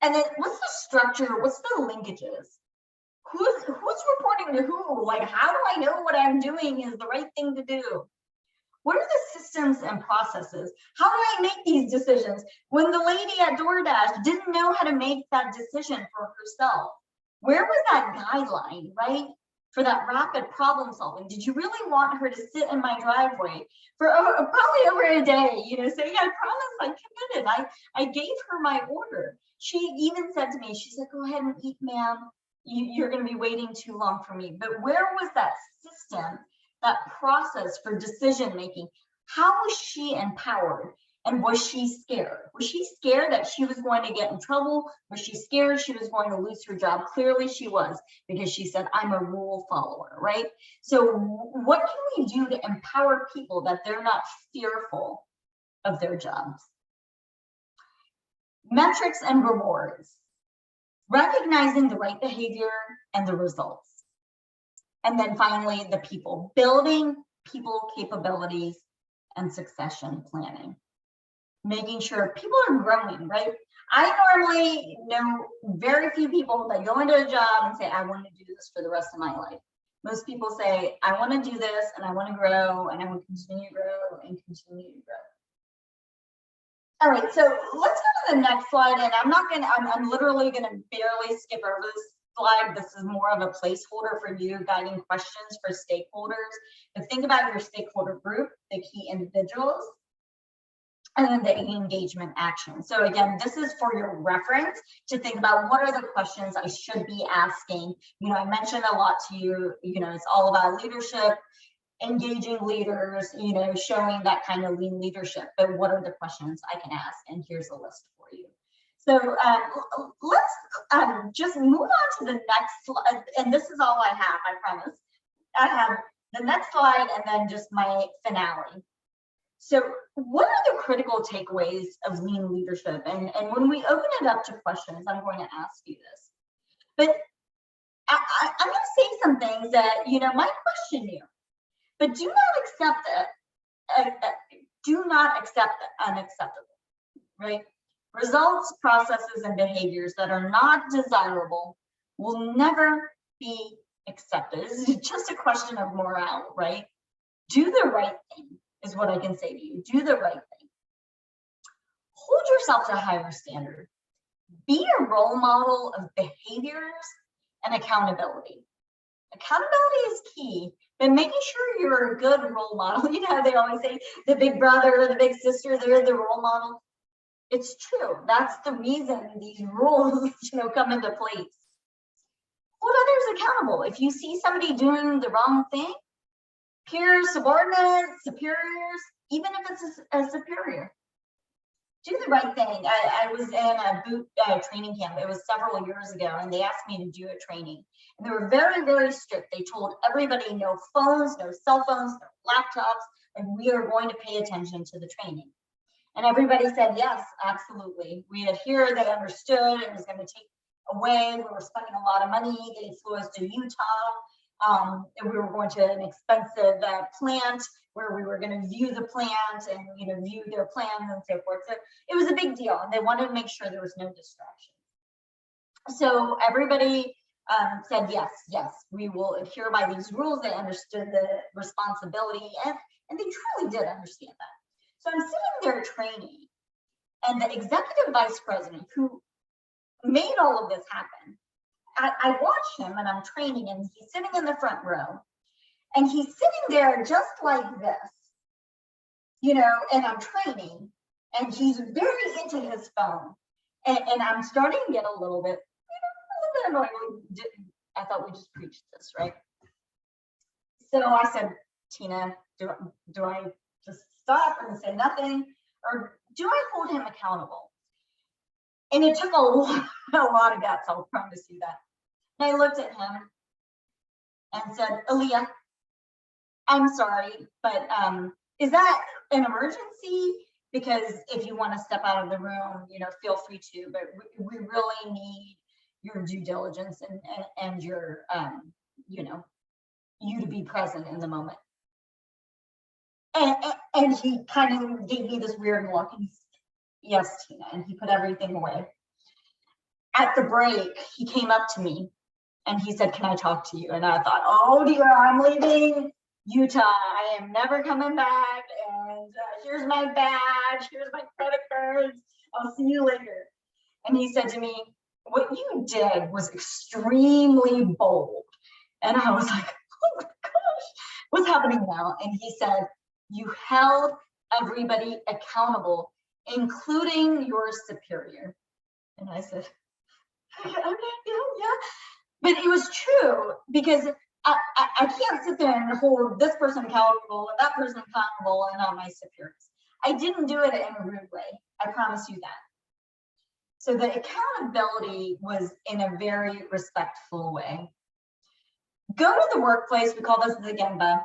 And then what's the structure? What's the linkages? Who's reporting to who? Like, how do I know what I'm doing is the right thing to do? What are the systems and processes? How do I make these decisions? When the lady at DoorDash didn't know how to make that decision for herself, where was that guideline, right? For that rapid problem solving? Did you really want her to sit in my driveway for probably over a day, saying, I promise, I committed. I gave her my order. She even said to me, she said, go ahead and eat, ma'am. You're going to be waiting too long for me. But where was that system, that process for decision making? How was she empowered? And was she scared? Was she scared that she was going to get in trouble? Was she scared she was going to lose her job? Clearly she was, because she said, I'm a rule follower, right? So what can we do to empower people that they're not fearful of their jobs? Metrics and rewards. Recognizing the right behavior and the results. And then finally, the people. Building people capabilities and succession planning. Making sure people are growing, right? I normally know very few people that go into a job and say, I want to do this for the rest of my life. Most people say, I want to do this and I want to grow and I want to continue to grow and continue to grow. All right, so let's go to the next slide. And I'm literally going to barely skip over this slide. This is more of a placeholder for you, guiding questions for stakeholders. But think about your stakeholder group, the key individuals, and then the engagement action. So again, this is for your reference to think about what are the questions I should be asking. You know, I mentioned a lot to you, it's all about leadership, engaging leaders, showing that kind of lean leadership, but what are the questions I can ask? And here's a list for you. So let's just move on to the next slide. And this is all I have, I promise. I have the next slide and then just my finale. So what are the critical takeaways of lean leadership? And when we open it up to questions, I'm going to ask you this. But I'm going to say some things that, might question you, but do not accept it. Do not accept the unacceptable, right? Results, processes, and behaviors that are not desirable will never be accepted. This is just a question of morale, right? Do the right thing. Is what I can say to you. Do the right thing. Hold yourself to a higher standard. Be a role model of behaviors and accountability. Accountability is key, but making sure you're a good role model. They always say the big brother or the big sister, they're the role model. It's true. That's the reason these rules, come into place. Hold others accountable. If you see somebody doing the wrong thing, peers, subordinates, superiors, even if it's a superior, do the right thing. I was in a boot training camp. It was several years ago, and they asked me to do a training. And they were very, very strict. They told everybody no phones, no cell phones, no laptops, and we are going to pay attention to the training. And everybody said, yes, absolutely. We adhere, they understood it was going to take away. We were spending a lot of money. They flew us to Utah. And we were going to an expensive plant where we were going to view the plant and view their plans and so forth. So it was a big deal, and they wanted to make sure there was no distraction. So everybody said yes, we will adhere by these rules. They understood the responsibility, and they truly did understand that. So I'm sitting there training, and the executive vice president who made all of this happen, I watch him and I'm training, and he's sitting in the front row, and he's sitting there just like this, and I'm training, and he's very into his phone, and I'm starting to get a little bit annoyed. I thought we just preached this, right? So I said, Tina, do I just stop and say nothing, or do I hold him accountable? And it took a lot of guts, I'll promise you that. And I looked at him and said, Aaliyah, I'm sorry, but is that an emergency? Because if you want to step out of the room, feel free to, but we really need your due diligence and your, you to be present in the moment. And he kind of gave me this weird look, and he said, yes, Tina, and he put everything away. At the break, he came up to me and he said, can I talk to you? And I thought, oh dear, I'm leaving Utah. I am never coming back. And here's my badge. Here's my credit cards. I'll see you later. And he said to me, what you did was extremely bold. And I was like, oh my gosh, what's happening now? And he said, you held everybody accountable, including your superior. And I said, okay, yeah. But it was true, because I can't sit there and hold this person accountable and that person accountable and not my superiors. I didn't do it in a rude way. I promise you that. So the accountability was in a very respectful way. Go to the workplace, we call this the Gemba.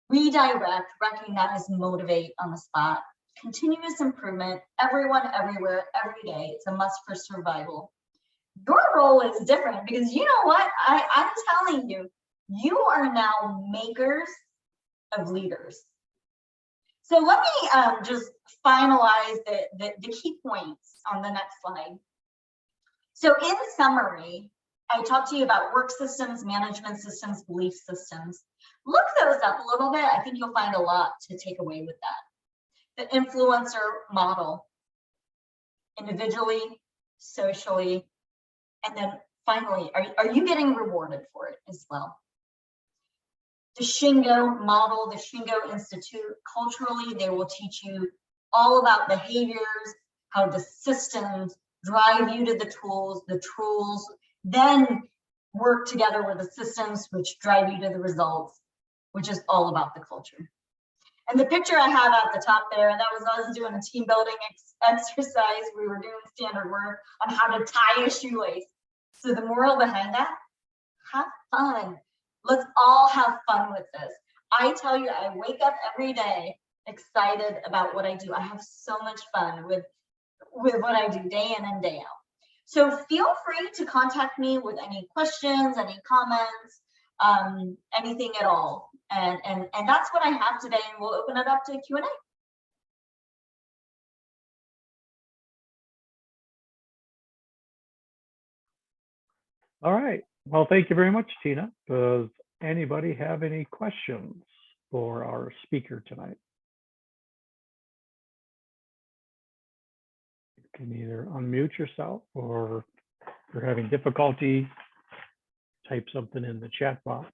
Redirect, recognize, motivate on the spot. Continuous improvement, everyone, everywhere, every day. It's a must for survival. Your role is different because you know what? I'm telling you, you are now makers of leaders. So let me just finalize the key points on the next slide. So in summary, I talked to you about work systems, management systems, belief systems. Look those up a little bit. I think you'll find a lot to take away with that. The influencer model, individually, socially, and then finally, are you getting rewarded for it as well? The Shingo model, the Shingo Institute, culturally, they will teach you all about behaviors, how the systems drive you to the tools then work together with the systems which drive you to the results, which is all about the culture. And the picture I have at the top there, that was us doing a team building exercise. We were doing standard work on how to tie a shoelace. So the moral behind that, have fun. Let's all have fun with this. I tell you, I wake up every day excited about what I do. I have so much fun with what I do day in and day out. So feel free to contact me with any questions, any comments, anything at all. And that's what I have today, and we'll open it up to Q&A. All right. Well, thank you very much, Tina. Does anybody have any questions for our speaker tonight? You can either unmute yourself, or if you're having difficulty, type something in the chat box.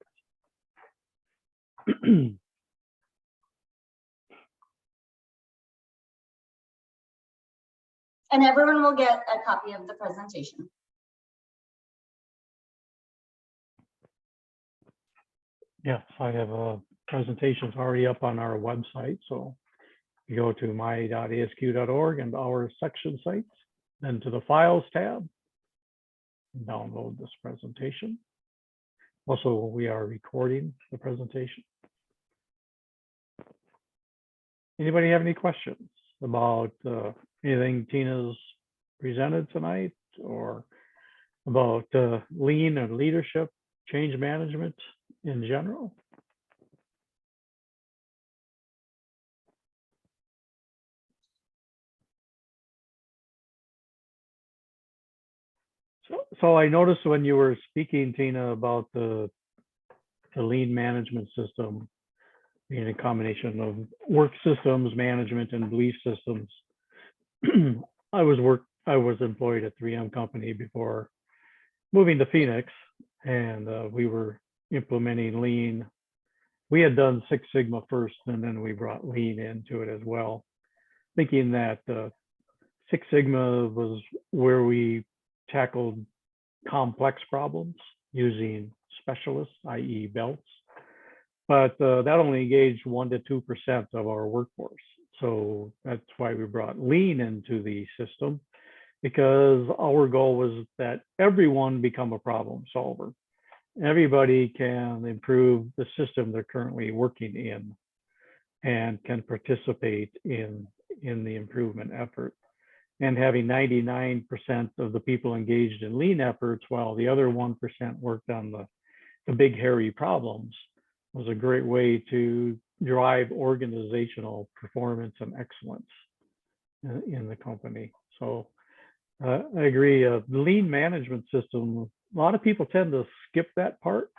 And everyone will get a copy of the presentation. Yes, I have presentations already up on our website. So you go to my.asq.org and our section sites, then to the Files tab, and download this presentation. Also, we are recording the presentation. Anybody have any questions about anything Tina's presented tonight, or about lean and leadership, change management in general? So I noticed when you were speaking, Tina, about the lean management system being a combination of work systems, management, and belief systems. I was employed at 3M company before moving to Phoenix, and we were implementing lean. We had done Six Sigma first, and then we brought lean into it as well, thinking that Six Sigma was where we tackled complex problems using specialists, i.e. belts. But that only engaged 1% to 2% of our workforce. So that's why we brought lean into the system, because our goal was that everyone become a problem solver. Everybody can improve the system they're currently working in and can participate in the improvement effort. And having 99% of the people engaged in lean efforts, while the other 1% worked on the big hairy problems, was a great way to drive organizational performance and excellence in the company. So I agree. The lean management system, a lot of people tend to skip that part.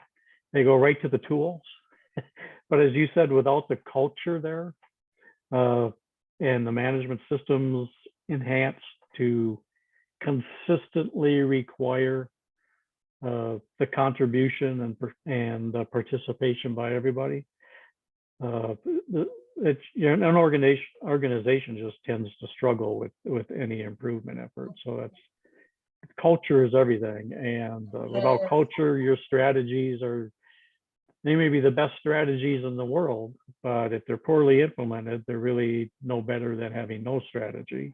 They go right to the tools. But as you said, without the culture there, and the management systems enhanced to consistently require the contribution and the participation by everybody, it's, you know, an organization just tends to struggle with any improvement effort. So that's, culture is everything, and without culture, your strategies are They may be the best strategies in the world, but if they're poorly implemented, they're really no better than having no strategy.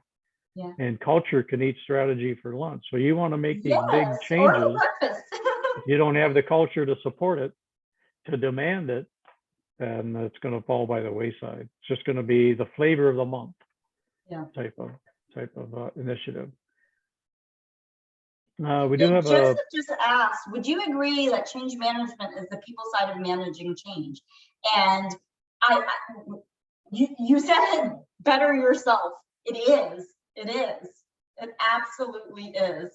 Yeah. And culture can eat strategy for lunch. So you want to make these big Yes, or for changes. breakfast. If you don't have the culture to support it, to demand it, then it's going to fall by the wayside. It's just going to be the flavor of the month Yeah. type of initiative. We do Yeah, have Joseph just asked, would you agree that change management is the people side of managing change? And you said it better yourself. It is. It is. It absolutely is.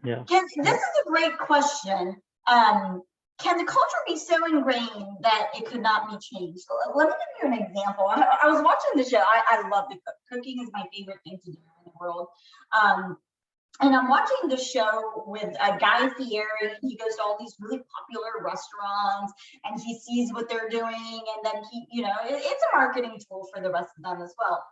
Yeah. This is a great question. Can the culture be so ingrained that it could not be changed? So let me give you an example. I was watching the show. I love to cook. Cooking is my favorite thing to do in the world. And I'm watching the show with Guy Fieri. He goes to all these really popular restaurants and he sees what they're doing. And then it's a marketing tool for the rest of them as well.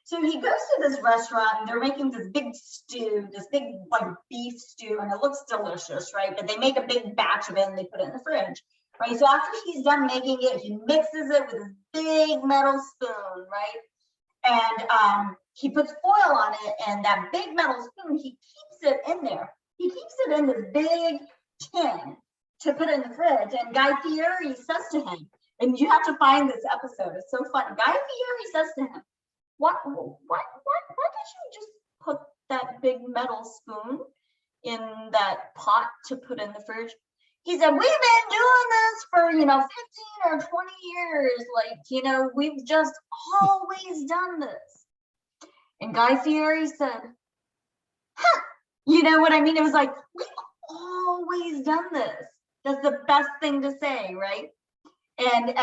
So he goes to this restaurant and they're making this big stew, this big like beef stew, and it looks delicious, right? But they make a big batch of it and they put it in the fridge, right? So after he's done making it, he mixes it with a big metal spoon, right? And he puts foil on it, and that big metal spoon, he keeps it in there. He keeps it in this big tin to put in the fridge. And Guy Fieri says to him, and you have to find this episode, it's so fun. Guy Fieri says to him, why did you just put that big metal spoon in that pot to put in the fridge? He said, we've been doing this for, 15 or 20 years. Like, we've just always done this. And Guy Fieri said, huh, you know what I mean? It was like, we've always done this. That's the best thing to say, right? And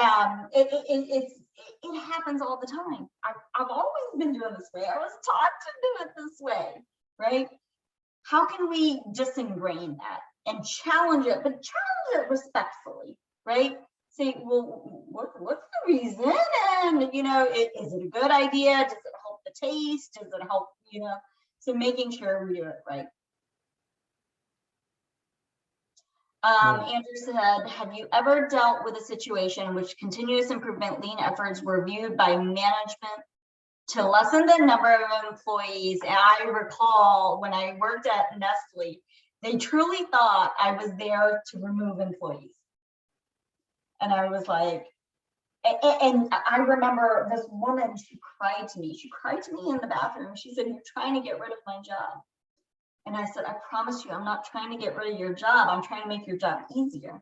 it happens all the time. I've always been doing this way. I was taught to do it this way, right? How can we disingrain that and challenge it, but challenge it respectfully, right? Say, well, what's the reason? And, is it a good idea? Does it help the taste? Does it help, So making sure we do it right. Andrew said, have you ever dealt with a situation in which continuous improvement lean efforts were viewed by management to lessen the number of employees? And I recall when I worked at Nestle, they truly thought I was there to remove employees. And I was like, and I remember this woman, she cried to me. She cried to me in the bathroom. She said, you're trying to get rid of my job. And I said, I promise you, I'm not trying to get rid of your job. I'm trying to make your job easier.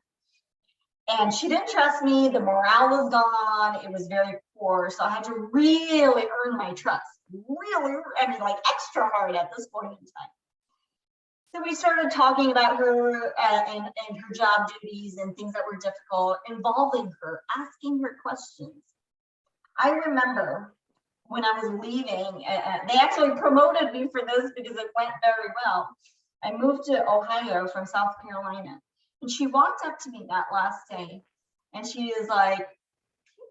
And she didn't trust me. The morale was gone. It was very poor. So I had to really earn my trust. Really, like extra hard at this point in time. So we started talking about her and her job duties and things that were difficult, involving her, asking her questions. I remember when I was leaving, they actually promoted me for this because it went very well. I moved to Ohio from South Carolina, and she walked up to me that last day and she is like,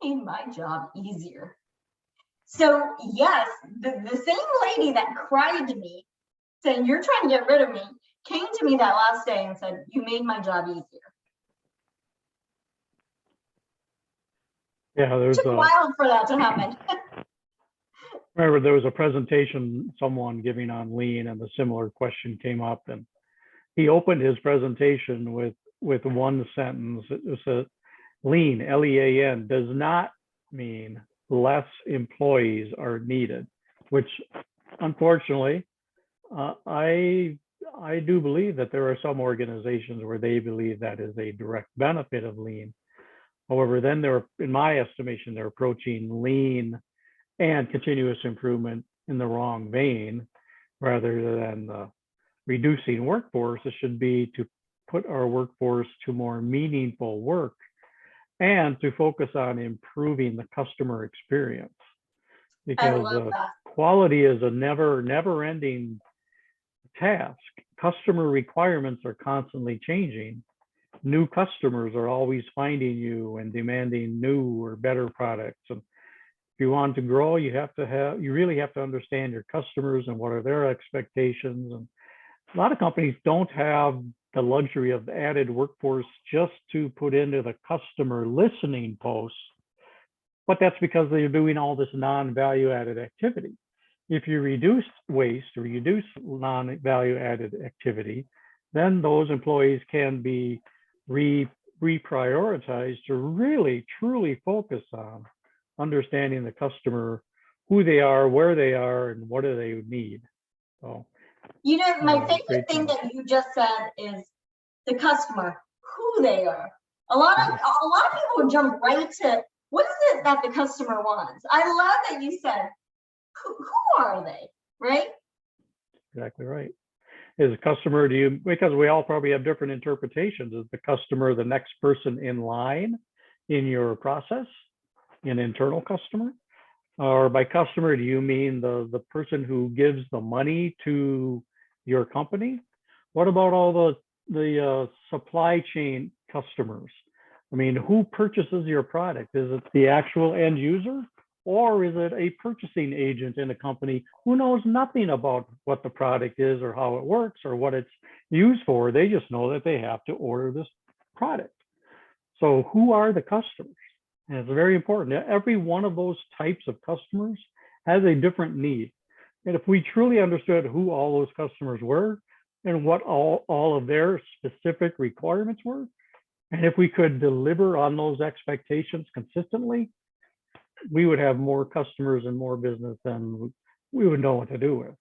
you made my job easier. So yes, the same lady that cried to me saying, you're trying to get rid of me, came to me that last day and said, you made my job easier. Yeah, It took a while for that to happen. Remember, there was a presentation someone giving on lean, and a similar question came up, and he opened his presentation with one sentence. It said, lean, L-E-A-N, does not mean less employees are needed, which unfortunately, I do believe that there are some organizations where they believe that is a direct benefit of lean. However, then in my estimation, they're approaching lean and continuous improvement in the wrong vein. Rather than reducing workforce, it should be to put our workforce to more meaningful work and to focus on improving the customer experience. Because quality is a never-ending task. Customer requirements are constantly changing. New customers are always finding you and demanding new or better products. And if you want to grow, you really have to understand your customers and what are their expectations and A lot of companies don't have the luxury of added workforce just to put into the customer listening posts, but that's because they're doing all this non-value added activity. If you reduce waste or reduce non-value added activity, then those employees can be reprioritized to really truly focus on understanding the customer, who they are, where they are, and what do they need. So, You know, my favorite great thing point. that you just said is the customer, who they are. A lot of people jump right to what is it that the customer wants. I love that you said, who are they, right? Exactly right. Is a customer, because we all probably have different interpretations. Is the customer the next person in line in your process, an internal customer? Or by customer, do you mean the person who gives the money to your company? What about all the supply chain customers? I mean, who purchases your product? Is it the actual end user? Or is it a purchasing agent in a company who knows nothing about what the product is or how it works or what it's used for? They just know that they have to order this product. So who are the customers? And it's very important. Every one of those types of customers has a different need. And if we truly understood who all those customers were and what all of their specific requirements were, and if we could deliver on those expectations consistently, we would have more customers and more business than we would know what to do with.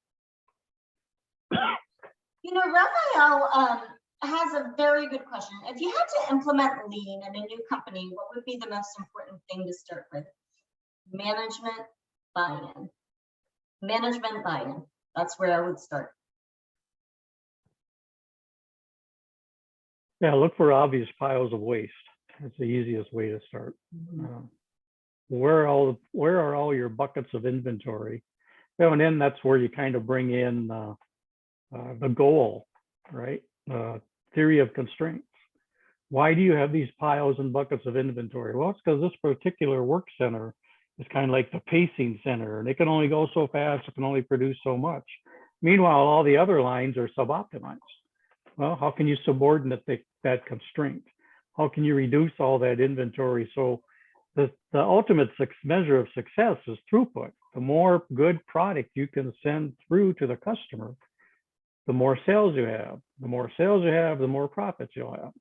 You know, Raphael has a very good question. If you had to implement lean in a new company, what would be the most important thing to start with? Management buy-in. Management buy-in. That's where I would start. Yeah, look for obvious piles of waste. That's the easiest way to start. Where are all your buckets of inventory? And then that's where you kind of bring in the goal, right? Theory of constraints. Why do you have these piles and buckets of inventory? Well, it's because this particular work center is kind of like the pacing center, and it can only go so fast, it can only produce so much. Meanwhile, all the other lines are suboptimized. Well, how can you subordinate that constraint? How can you reduce all that inventory? So the ultimate measure of success is throughput. The more good product you can send through to the customer, the more sales you have. The more sales you have, the more profits you'll have.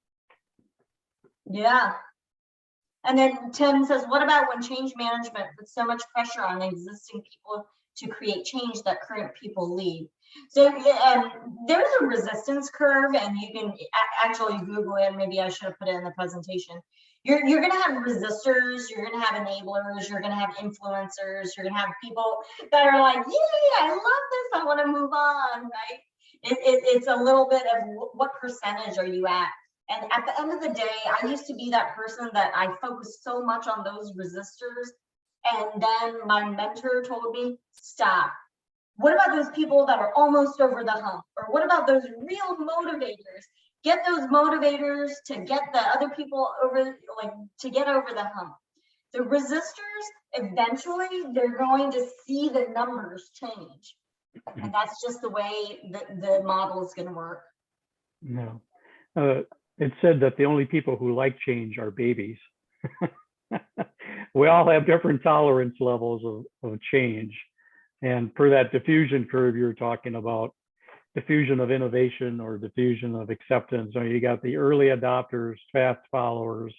Yeah. And then Tim says, what about when change management puts so much pressure on existing people to create change that current people leave? So there's a resistance curve, and you can actually Google it. Maybe I should have put it in the presentation. You're going to have resistors, you're going to have enablers, you're going to have influencers, you're going to have people that are like, yay, I love this, I want to move on, right? It's a little bit of what percentage are you at? And at the end of the day, I used to be that person that I focused so much on those resistors. And then my mentor told me, stop. What about those people that are almost over the hump? Or what about those real motivators? Get those motivators to get the other people over, to get over the hump. The resistors, eventually, they're going to see the numbers change. And that's just the way the model is going to work. No. It's said that the only people who like change are babies. We all have different tolerance levels of change. And per that diffusion curve you're talking about, diffusion of innovation or diffusion of acceptance. So you got the early adopters, fast followers,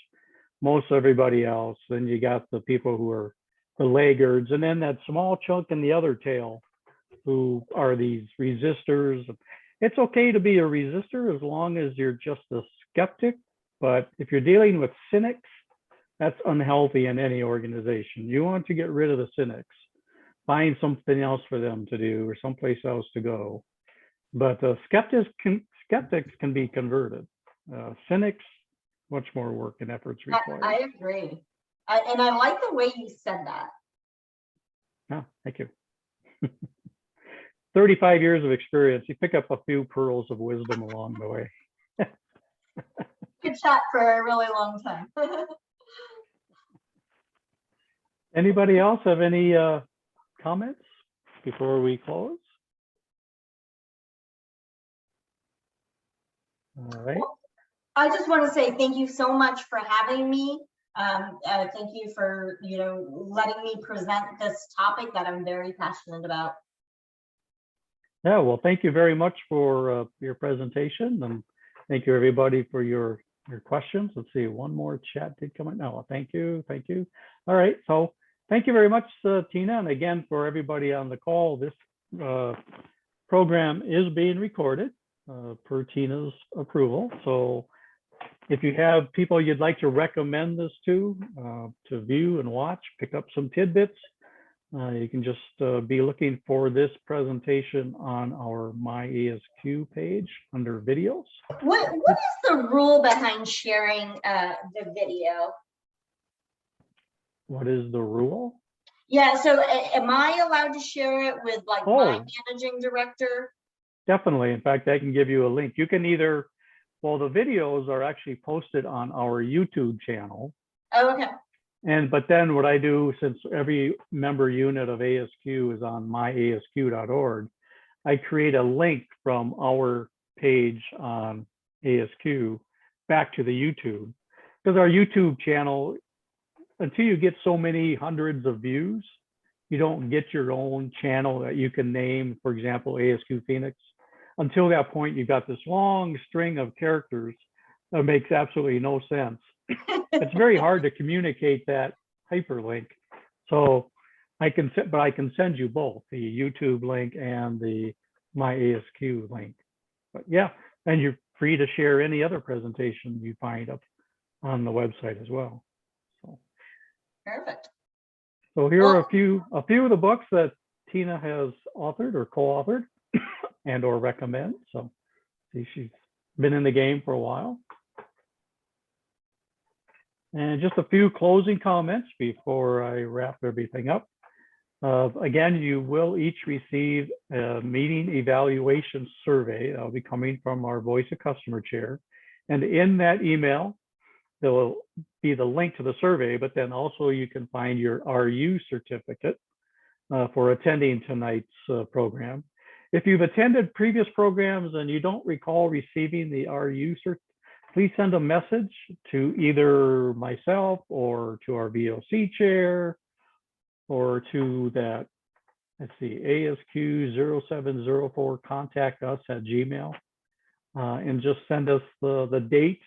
most everybody else. Then you got the people who are the laggards, and then that small chunk in the other tail who are these resistors. It's okay to be a resistor as long as you're just a skeptic, but if you're dealing with cynics, that's unhealthy in any organization. You want to get rid of the cynics, find something else for them to do or someplace else to go. But skeptics can be converted. Cynics, much more work and efforts required. I agree. And I like the way you said that. Oh, thank you. 35 years of experience, you pick up a few pearls of wisdom along the way. Good chat for a really long time. Anybody else have any comments before we close? All right. I just want to say thank you so much for having me. Thank you for, letting me present this topic that I'm very passionate about. Yeah, well, thank you very much for your presentation, and thank you everybody for your questions. Let's see, one more chat did come in. No, thank you. All right, so thank you very much, Tina, and again for everybody on the call. This program is being recorded per Tina's approval. So if you have people you'd like to recommend this to view and watch, pick up some tidbits, you can just be looking for this presentation on our My ASQ page under videos. What is the rule behind sharing the video? What is the rule? Yeah, so am I allowed to share it with like my managing director? Definitely. In fact, I can give you a link. You can either, well, the videos are actually posted on our YouTube channel. Oh, okay. But then what I do, since every member unit of ASQ is on myasq.org, I create a link from our page on ASQ back to the YouTube. Because our YouTube channel, until you get so many hundreds of views, you don't get your own channel that you can name, for example, ASQ Phoenix. Until that point, you've got this long string of characters that makes absolutely no sense. It's very hard to communicate that hyperlink. So I can send you both the YouTube link and the My ASQ link. But yeah, and you're free to share any other presentation you find up on the website as well. So perfect. So here are a few of the books that Tina has authored or co-authored and or recommend. So see, she's been in the game for a while. And just a few closing comments before I wrap everything up. Again, you will each receive a meeting evaluation survey that will be coming from our Voice of Customer chair. And in that email, there will be the link to the survey, but then also you can find your RU certificate for attending tonight's program. If you've attended previous programs and you don't recall receiving the RU cert, please send a message to either myself or to our VOC chair or to that, let's see, ASQ0704 contact us at Gmail and just send us the date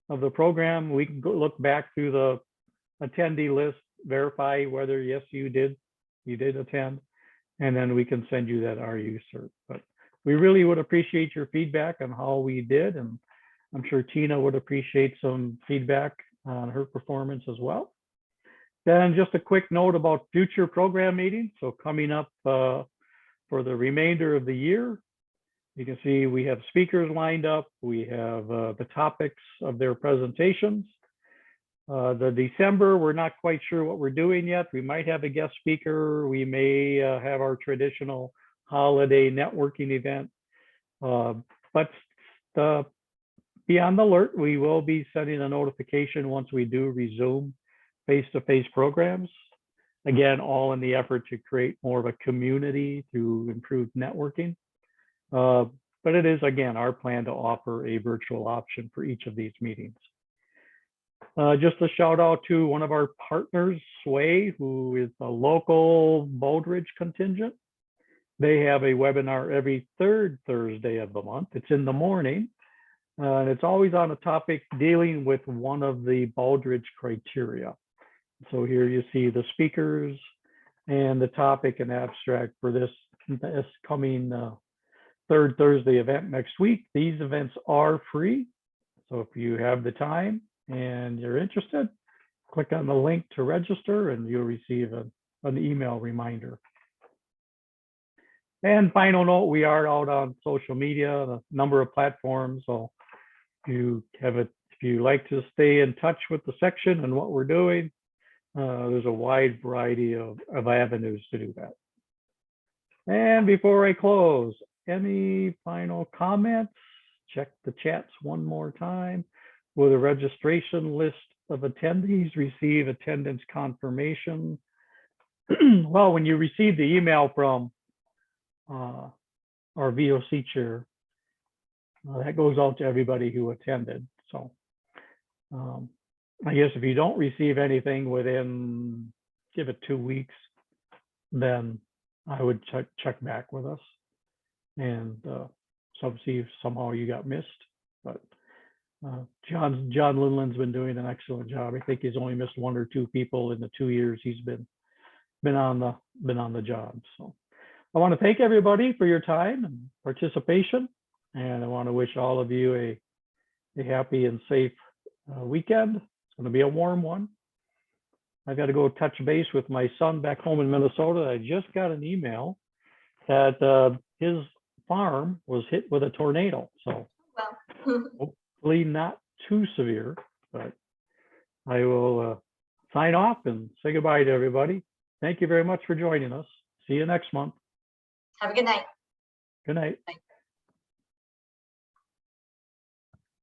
of the program. We can go look back through the attendee list, verify whether yes, you did attend, and then we can send you that RU cert. But we really would appreciate your feedback on how we did, and I'm sure Tina would appreciate some feedback on her performance as well. Then just a quick note about future program meetings. So coming up for the remainder of the year, you can see we have speakers lined up. We have the topics of their presentations. The December, we're not quite sure what we're doing yet. We might have a guest speaker. We may have our traditional holiday networking event. But be on the alert. We will be sending a notification once we do resume face-to-face programs. Again, all in the effort to create more of a community through improved networking. But it is, again, our plan to offer a virtual option for each of these meetings. Just a shout out to one of our partners, Sway, who is a local Bowdridge contingent. They have a webinar every third Thursday of the month. It's in the morning. And it's always on a topic dealing with one of the Bowdridge criteria. So here you see the speakers and the topic and abstract for this coming third Thursday event next week. These events are free. So if you have the time and you're interested, click on the link to register and you'll receive an email reminder. And final note, we are out on social media, a number of platforms. So if you like to stay in touch with the section and what we're doing, there's a wide variety of avenues to do that. And before I close, any final comments? Check the chats one more time. Will the registration list of attendees receive attendance confirmation? Well, when you receive the email from our VOC chair, that goes out to everybody who attended. So I guess if you don't receive anything within, give it 2 weeks, then I would check back with us and see if somehow you got missed. But John Linland's been doing an excellent job. I think he's only missed 1 or 2 people in the 2 years he's been on the job. So I want to thank everybody for your time and participation, and I want to wish all of you a happy and safe weekend. It's going to be a warm one. I've got to go touch base with my son back home in Minnesota. I just got an email that his farm was hit with a tornado. So hopefully not too severe, but I will sign off and say goodbye to everybody. Thank you very much for joining us. See you next month. Have a good night. Good night. Bye.